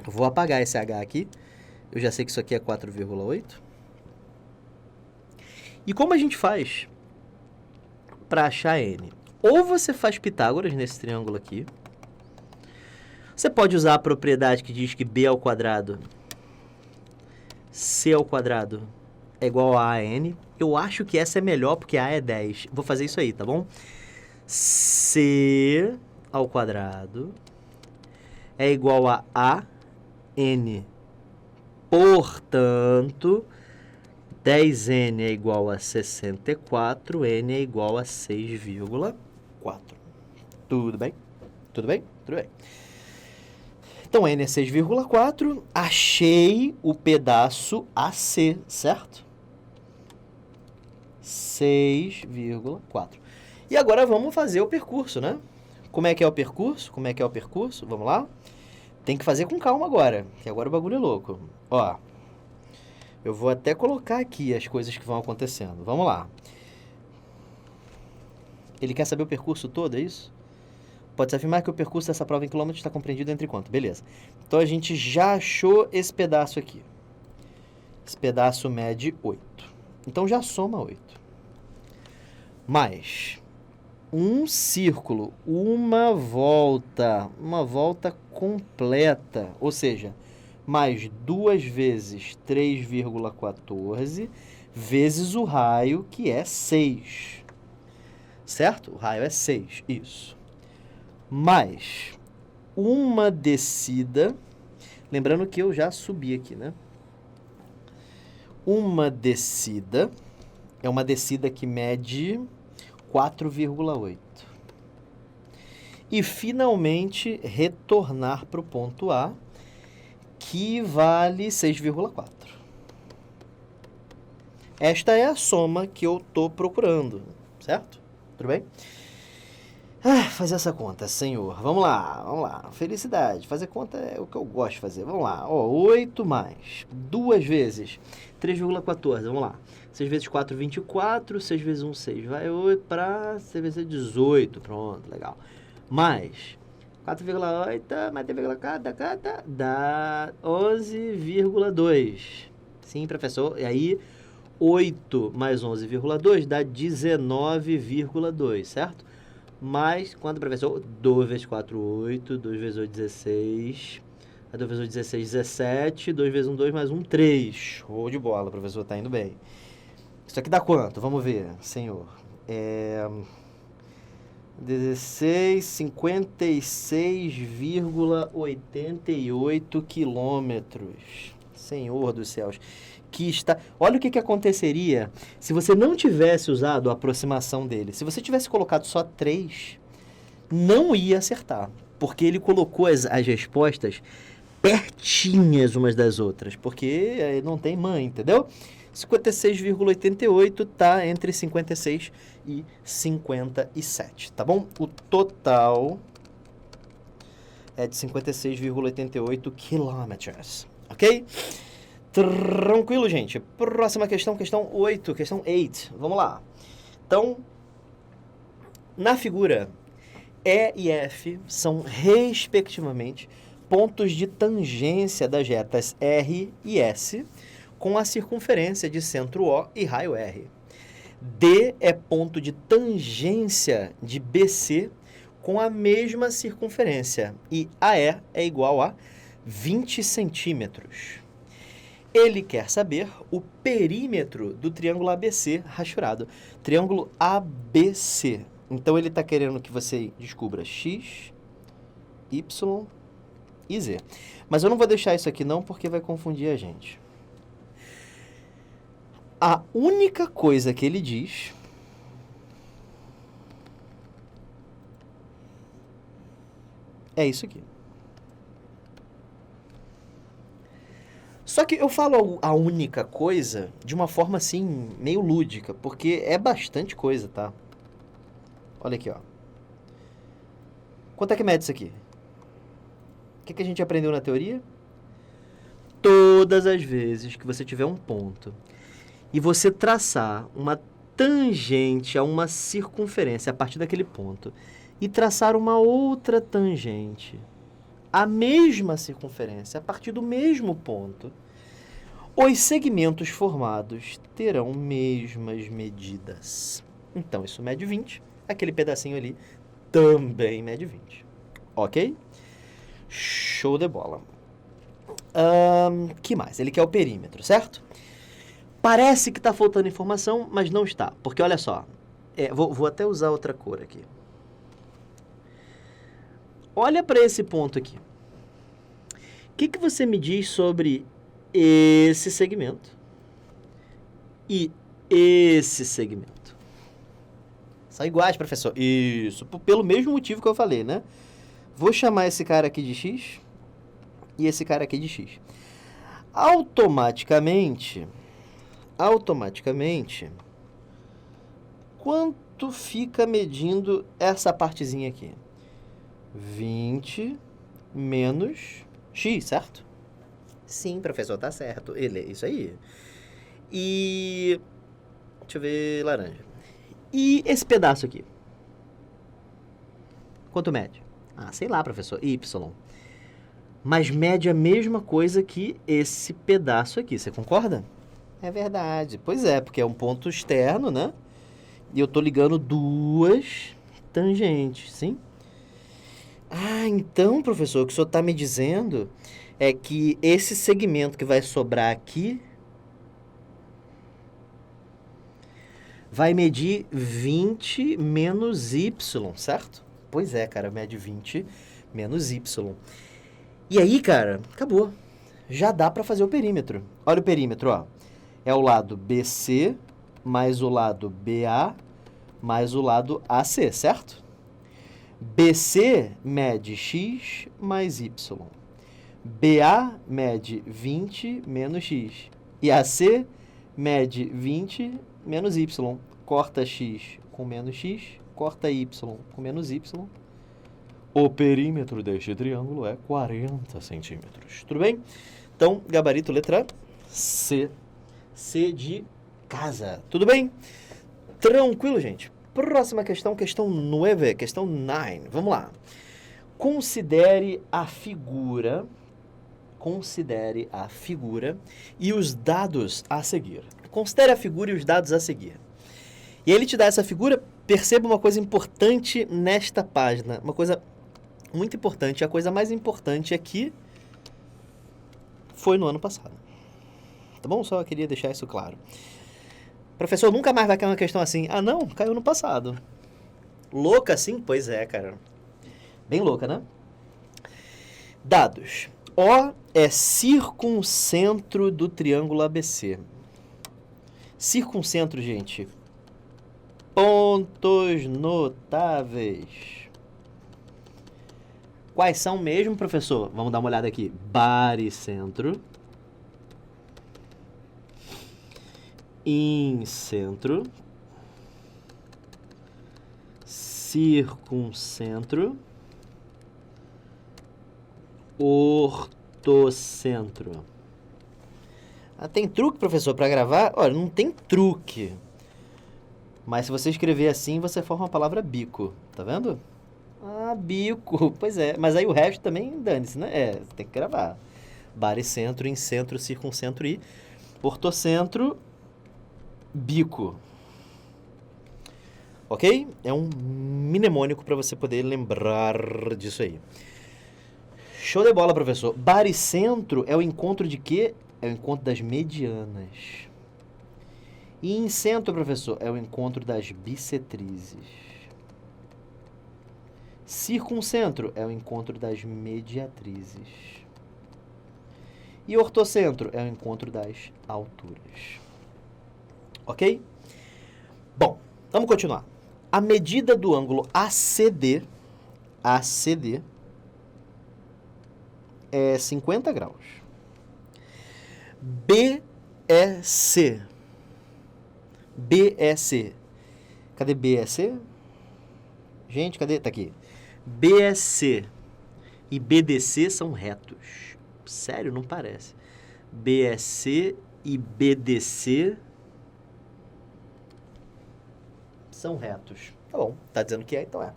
Speaker 1: Eu vou apagar esse H aqui. Eu já sei que isso aqui é 4,8. E como a gente faz para achar N? Ou você faz Pitágoras nesse triângulo aqui. Você pode usar a propriedade que diz que B ao quadrado, C ao quadrado é igual a AN. Eu acho que essa é melhor porque A é 10. Vou fazer isso aí, tá bom? C ao quadrado é igual a AN. Portanto, 10N é igual a 64, N é igual a 6,4. Tudo bem? Tudo bem? Tudo bem. Então, N é 6,4. Achei o pedaço AC, certo? 6,4. E agora vamos fazer o percurso, né? Como é que é o percurso? Como é que é o percurso? Vamos lá? Tem que fazer com calma agora, que agora o bagulho é louco. Ó, eu vou até colocar aqui as coisas que vão acontecendo. Vamos lá. Ele quer saber o percurso todo, é isso? Pode-se afirmar que o percurso dessa prova em quilômetros está compreendido entre quanto? Beleza. Então, a gente já achou esse pedaço aqui. Esse pedaço mede 8. Então, já soma 8. Mais um círculo, uma volta completa, ou seja, mais 2 vezes 3,14 vezes o raio, que é 6. Certo? O raio é 6, isso. Mais uma descida, lembrando que eu já subi aqui, né? Uma descida, é uma descida que mede 4,8. E, finalmente, retornar para o ponto A, que vale 6,4. Esta é a soma que eu estou procurando, certo? Tudo bem? Fazer essa conta, senhor. Vamos lá. Felicidade. Fazer conta é o que eu gosto de fazer. Vamos lá. 8 mais 2 vezes 3,14. Vamos lá. 6 vezes 4, 24. 6 vezes 1, 6. Vai 8 para 6 vezes 18. Pronto, legal. Mais 4,8 mais 3,4 dá 11,2. Sim, professor. E aí, 8 mais 11,2 dá 19,2, certo? Mais, quanto, professor? 2 vezes 4, 8. 2 vezes 8, 16. 2 vezes 8, 16, 17. 2 vezes 1, 2, mais 1, 3. Show de bola, professor. Tá indo bem. Isso aqui dá quanto? Vamos ver, senhor. 16, 56,88 quilômetros. Senhor dos céus. Que está... Olha o que aconteceria se você não tivesse usado a aproximação dele. Se você tivesse colocado só 3, não ia acertar. Porque ele colocou as respostas pertinhas umas das outras. Porque não tem mãe, entendeu? 56,88 está entre 56 e 57, tá bom? O total é de 56,88 quilômetros, ok? Tranquilo, gente. Próxima questão, questão 8, questão 8. Vamos lá. Então, na figura, E e F são, respectivamente, pontos de tangência das retas R e S, com a circunferência de centro O e raio R. D é ponto de tangência de BC com a mesma circunferência, e AE é igual a 20 centímetros. Ele quer saber o perímetro do triângulo ABC rachurado. Triângulo ABC. Então, ele está querendo que você descubra X, Y e Z. Mas eu não vou deixar isso aqui não, porque vai confundir a gente. A única coisa que ele diz é isso aqui. Só que eu falo a única coisa de uma forma assim, meio lúdica, porque é bastante coisa, tá? Olha aqui, ó. Quanto é que mede isso aqui? O que a gente aprendeu na teoria? Todas as vezes que você tiver um ponto e você traçar uma tangente a uma circunferência a partir daquele ponto e traçar uma outra tangente a mesma circunferência a partir do mesmo ponto, os segmentos formados terão mesmas medidas. Então, isso mede 20. Aquele pedacinho ali também mede 20. Ok? Show de bola. Que mais? Ele quer o perímetro, certo? Parece que está faltando informação, mas não está. Porque, olha só. Vou até usar outra cor aqui. Olha para esse ponto aqui. O que você me diz sobre esse segmento e esse segmento? São iguais, professor? Isso, pelo mesmo motivo que eu falei, né? Vou chamar esse cara aqui de X e esse cara aqui de X. Automaticamente, quanto fica medindo essa partezinha aqui? 20 menos X, certo? Sim, professor, tá certo. Ele é isso aí. E... deixa eu ver, laranja. E esse pedaço aqui? Quanto mede? Ah, sei lá, professor. Y. Mas mede a mesma coisa que esse pedaço aqui, você concorda? É verdade. Pois é, porque é um ponto externo, né? E eu tô ligando duas tangentes, sim? Ah, então, professor, o que o senhor está me dizendo é que esse segmento que vai sobrar aqui vai medir 20 menos Y, certo? Pois é, cara, mede 20 menos Y. E aí, cara, acabou. Já dá para fazer o perímetro. Olha o perímetro, ó. É o lado BC mais o lado BA mais o lado AC, certo? BC mede X mais Y. BA mede 20 menos X. E AC mede 20 menos Y. Corta X com menos X, corta Y com menos Y. O perímetro deste triângulo é 40 centímetros. Tudo bem? Então, gabarito letra C. C de casa. Tudo bem? Tranquilo, gente? Próxima questão, questão 9, questão 9. Vamos lá. Considere a figura e os dados a seguir. Considere a figura e os dados a seguir. E aí ele te dá essa figura. Perceba uma coisa importante nesta página. Uma coisa muito importante. A coisa mais importante aqui foi no ano passado. Tá bom? Só queria deixar isso claro. Professor, nunca mais vai cair uma questão assim. Ah, não? Caiu no passado. Louca assim? Pois é, cara. Bem louca, né? Dados. O é circuncentro do triângulo ABC. Circuncentro, gente. Pontos notáveis. Quais são mesmo, professor? Vamos dar uma olhada aqui. Baricentro. Incentro. Circuncentro. Ortocentro. Ah, tem truque, professor, para gravar? Olha, não tem truque. Mas se você escrever assim, você forma a palavra bico. Tá vendo? Ah, bico. Pois é. Mas aí o resto também dane-se, né? É, tem que gravar. Baricentro, incentro, circuncentro e ortocentro, bico. Ok? É um mnemônico para você poder lembrar disso aí. Show de bola, professor. Baricentro é o encontro de quê? É o encontro das medianas. E incentro, professor, é o encontro das bissetrizes. Circuncentro é o encontro das mediatrizes. E ortocentro é o encontro das alturas. ok? Bom, vamos continuar. A medida do ângulo ACD é 50 graus. BEC. Cadê BEC? Gente, cadê? Tá aqui. BEC e BDC são retos. Sério, não parece. BEC e BDC são retos. Tá bom, tá dizendo que é, então é.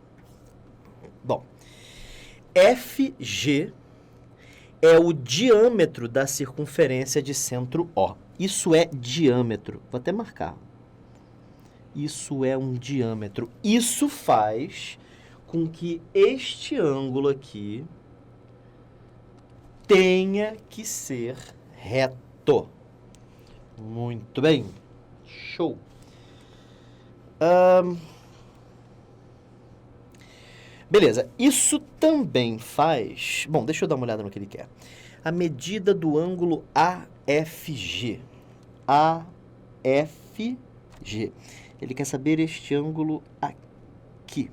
Speaker 1: Bom, FG é o diâmetro da circunferência de centro O. Isso é diâmetro. Vou até marcar. Isso é um diâmetro. Isso faz com que este ângulo aqui tenha que ser reto. Muito bem. Show. Beleza. Isso também faz... Bom, deixa eu dar uma olhada no que ele quer. A medida do ângulo AFG. AFG. Ele quer saber este ângulo aqui.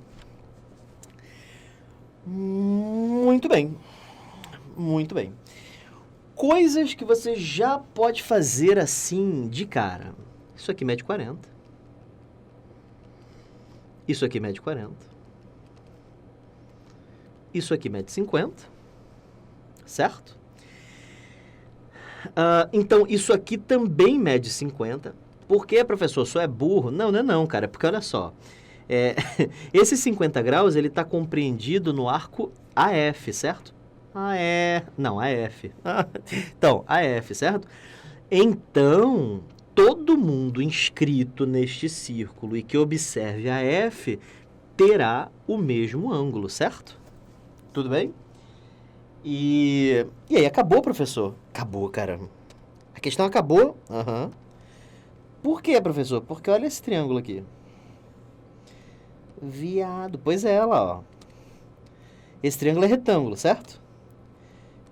Speaker 1: Muito bem. Muito bem. Coisas que você já pode fazer assim de cara. Isso aqui mede 40. Isso aqui mede 40. Isso aqui mede 50. Certo? Então, isso aqui também mede 50. Por que, professor? Só é burro? Não, não é não, cara. Porque olha só. Esse 50 graus, ele está compreendido no arco AF, certo? Não, AF. Então, AF, certo? Então, todo mundo inscrito neste círculo e que observe AF terá o mesmo ângulo, certo? Tudo bem? E aí, acabou, professor? Acabou, cara. A questão acabou? Aham. Por quê, professor? Porque olha esse triângulo aqui. Viado. Pois é, lá, ó. Esse triângulo é retângulo, certo?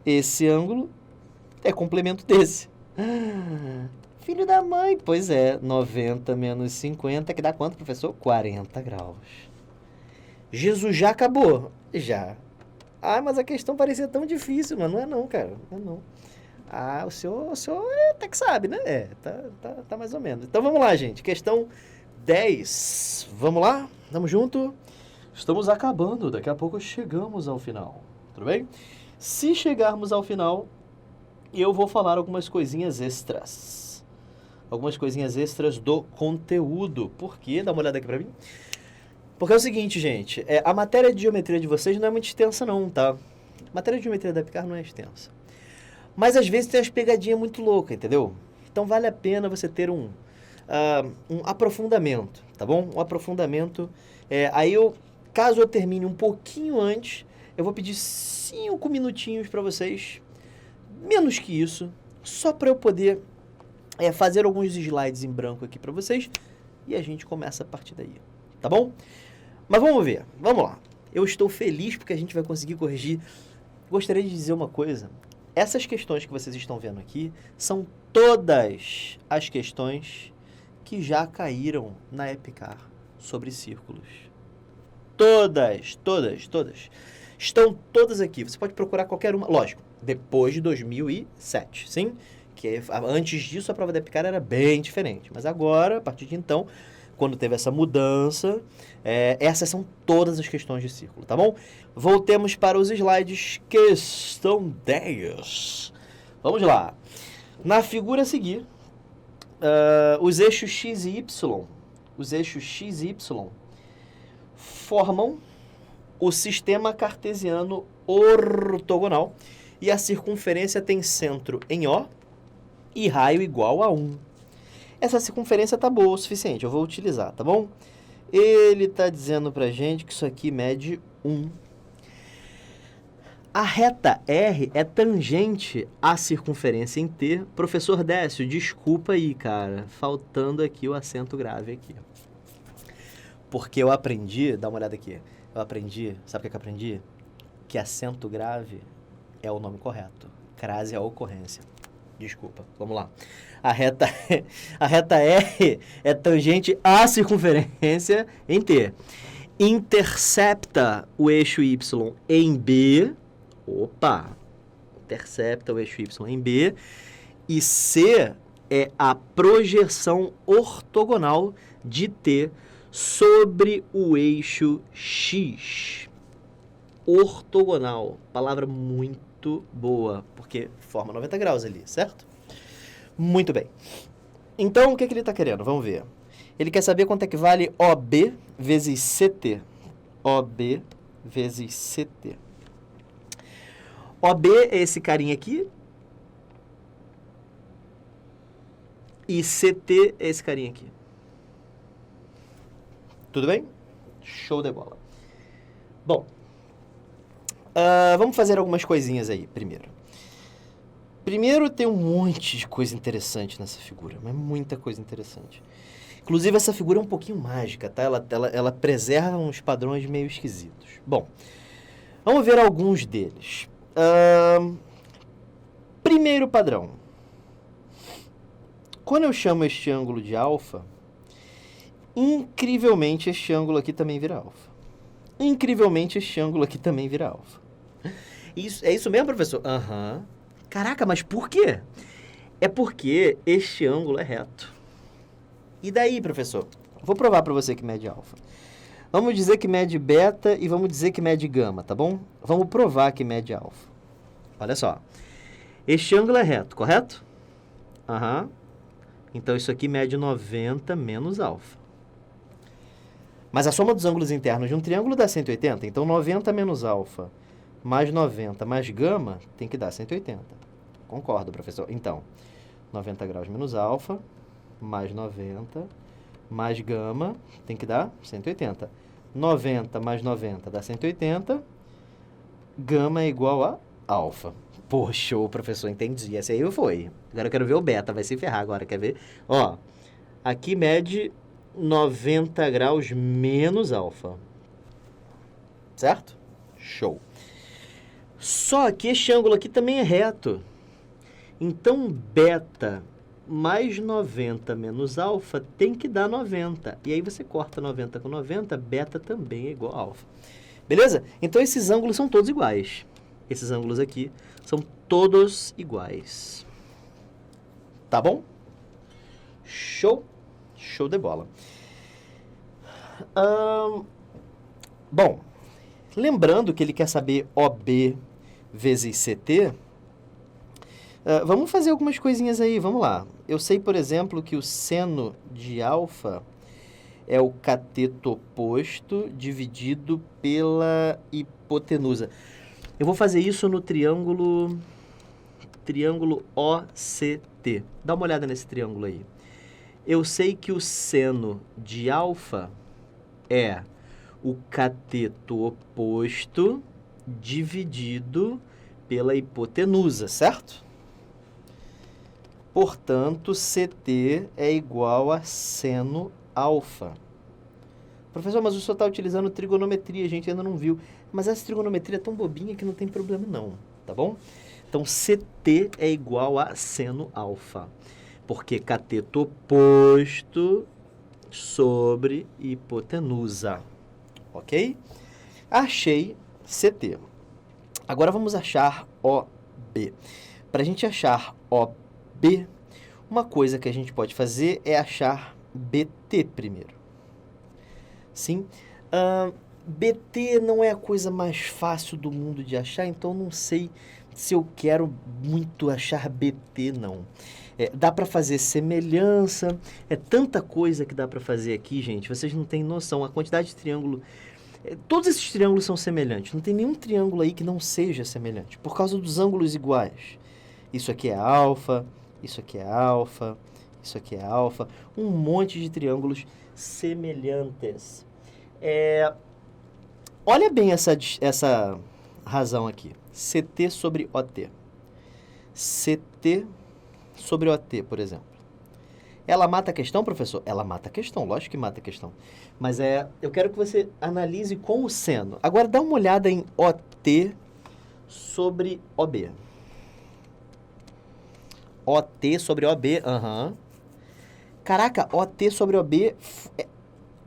Speaker 1: Esse ângulo é complemento desse. Filho da mãe. Pois é, 90 menos 50, que dá quanto, professor? 40 graus. Jesus, já acabou? Já. Mas a questão parecia tão difícil, mas não é não, cara. Não é não. O senhor até que sabe, né? Tá mais ou menos. Então vamos lá, gente. Questão 10. Vamos lá? Tamo junto? Estamos acabando. Daqui a pouco chegamos ao final. Tudo bem? Se chegarmos ao final, eu vou falar algumas coisinhas extras. Algumas coisinhas extras do conteúdo. Por quê? Dá uma olhada aqui pra mim. Porque é o seguinte, gente. A matéria de geometria de vocês não é muito extensa não, tá? A matéria de geometria da Epicár não é extensa. Mas às vezes tem umas pegadinhas muito loucas, entendeu? Então vale a pena você ter um aprofundamento, tá bom? Um aprofundamento. Caso eu termine um pouquinho antes, eu vou pedir 5 minutinhos para vocês, menos que isso, só para eu poder fazer alguns slides em branco aqui para vocês e a gente começa a partir daí, tá bom? Mas vamos ver, vamos lá. Eu estou feliz porque a gente vai conseguir corrigir. Gostaria de dizer uma coisa. Essas questões que vocês estão vendo aqui são todas as questões que já caíram na Epicár sobre círculos. Todas. Estão todas aqui. Você pode procurar qualquer uma. Lógico, depois de 2007, sim? Que antes disso a prova da Epicár era bem diferente. Mas agora, a partir de então, quando teve essa mudança, essas são todas as questões de círculo, tá bom? Voltemos para os slides. Questão 10. Vamos lá. Na figura a seguir, os eixos x e y, formam o sistema cartesiano ortogonal e a circunferência tem centro em O e raio igual a 1. Essa circunferência tá boa o suficiente, eu vou utilizar, tá bom? Ele tá dizendo pra gente que isso aqui mede 1. A reta R é tangente à circunferência em T. Professor Décio, desculpa aí, cara, faltando aqui o acento grave aqui. Porque eu aprendi, dá uma olhada aqui, sabe o que eu aprendi? Que acento grave é o nome correto, crase é a ocorrência. Desculpa, vamos lá. A reta, a reta R é tangente à circunferência em T. Intercepta o eixo Y em B. Opa! Intercepta o eixo Y em B. E C é a projeção ortogonal de T sobre o eixo X. Ortogonal, palavra muito boa, porque forma 90 graus ali, certo? Muito bem. Então, o que ele está querendo? Vamos ver. Ele quer saber quanto é que vale OB vezes CT. OB vezes CT. OB é esse carinha aqui. E CT é esse carinha aqui. Tudo bem? Show de bola. Bom, vamos fazer algumas coisinhas aí primeiro. Primeiro, tem um monte de coisa interessante nessa figura, mas muita coisa interessante. Inclusive, essa figura é um pouquinho mágica, tá? Ela preserva uns padrões meio esquisitos. Bom, vamos ver alguns deles. Primeiro padrão. Quando eu chamo este ângulo de alfa, incrivelmente este ângulo aqui também vira alfa. Incrivelmente este ângulo aqui também vira alfa. É isso mesmo, professor? Aham. Caraca, mas por quê? É porque este ângulo é reto. E daí, professor? Vou provar para você que mede alfa. Vamos dizer que mede beta e vamos dizer que mede gama, tá bom? Vamos provar que mede alfa. Olha só. Este ângulo é reto, correto? Aham. Então, isso aqui mede 90 menos alfa. Mas a soma dos ângulos internos de um triângulo dá 180. Então, 90 menos alfa mais 90 mais gama tem que dar 180. Concordo, professor. Então, 90 graus menos alfa mais 90 mais gama tem que dar 180. 90 mais 90 dá 180. Gama é igual a alfa. Poxa, o professor, entendi. Esse aí foi. Agora eu quero ver o beta. Vai se ferrar agora, quer ver? Ó, aqui mede 90 graus menos alfa. Certo? Show. Só que este ângulo aqui também é reto. Então, beta mais 90 menos alfa tem que dar 90. E aí você corta 90 com 90, beta também é igual a alfa. Beleza? Então, esses ângulos são todos iguais. Esses ângulos aqui são todos iguais. Tá bom? Show? Show de bola. Bom, lembrando que ele quer saber OB vezes CT, vamos fazer algumas coisinhas aí, vamos lá. Eu sei, por exemplo, que o seno de alfa é o cateto oposto dividido pela hipotenusa. Eu vou fazer isso no triângulo OCT. Dá uma olhada nesse triângulo aí. Eu sei que o seno de alfa é o cateto oposto dividido pela hipotenusa, certo? Portanto, CT é igual a seno alfa. Professor, mas o senhor está utilizando trigonometria, a gente ainda não viu. Mas essa trigonometria é tão bobinha que não tem problema não, tá bom? Então, CT é igual a seno alfa. Porque cateto oposto sobre hipotenusa. Ok? Achei CT. Agora vamos achar OB. Para a gente achar OB, uma coisa que a gente pode fazer é achar BT primeiro. Sim? BT não é a coisa mais fácil do mundo de achar, então não sei se eu quero muito achar BT, não. Dá para fazer semelhança, é tanta coisa que dá para fazer aqui, gente, vocês não têm noção, a quantidade de triângulo, todos esses triângulos são semelhantes, não tem nenhum triângulo aí que não seja semelhante, por causa dos ângulos iguais. Isso aqui é alfa, isso aqui é alfa, isso aqui é alfa, um monte de triângulos semelhantes. Olha bem essa razão aqui, CT sobre OT. CT sobre OT, por exemplo. Ela mata a questão, professor? Ela mata a questão, lógico que mata a questão. Mas eu quero que você analise com o seno. Agora dá uma olhada em OT sobre OB. OT sobre OB. Aham. Caraca, OT sobre OB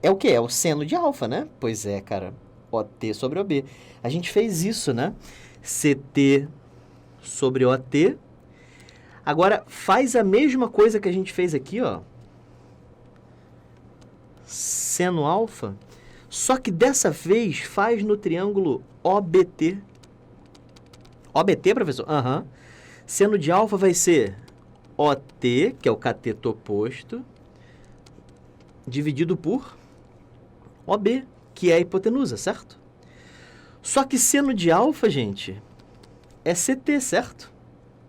Speaker 1: é o quê? É o seno de alfa, né? Pois é, cara. OT sobre OB. A gente fez isso, né? CT sobre OT. Agora, faz a mesma coisa que a gente fez aqui, ó. Seno alfa. Só que dessa vez faz no triângulo OBT. OBT, professor? Aham. Seno de alfa vai ser OT, que é o cateto oposto, dividido por OB, que é a hipotenusa, certo? Só que seno de alfa, gente, é CT, certo?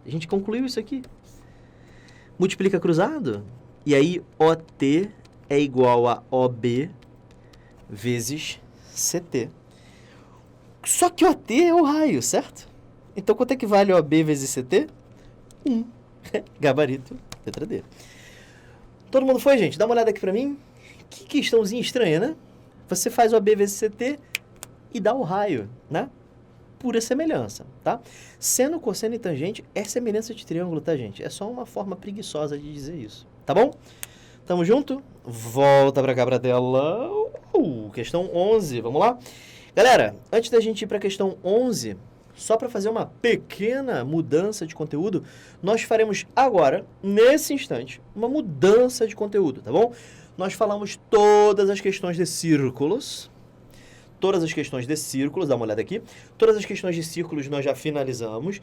Speaker 1: A gente concluiu isso aqui. Multiplica cruzado, e aí OT é igual a OB vezes CT. Só que OT é o raio, certo? Então, quanto é que vale OB vezes CT? 1. Gabarito, letra D. Todo mundo foi, gente? Dá uma olhada aqui pra mim. Que questãozinha estranha, né? Você faz OB vezes CT e dá o raio, né? Pura semelhança, tá? Seno, cosseno e tangente é semelhança de triângulo, tá, gente? É só uma forma preguiçosa de dizer isso, tá bom? Tamo junto? Volta pra cá pra tela. Questão 11, vamos lá? Galera, antes da gente ir pra questão 11, só para fazer uma pequena mudança de conteúdo, nós faremos agora, nesse instante, uma mudança de conteúdo, tá bom? Nós falamos todas as questões de círculos, dá uma olhada aqui, todas as questões de círculos nós já finalizamos.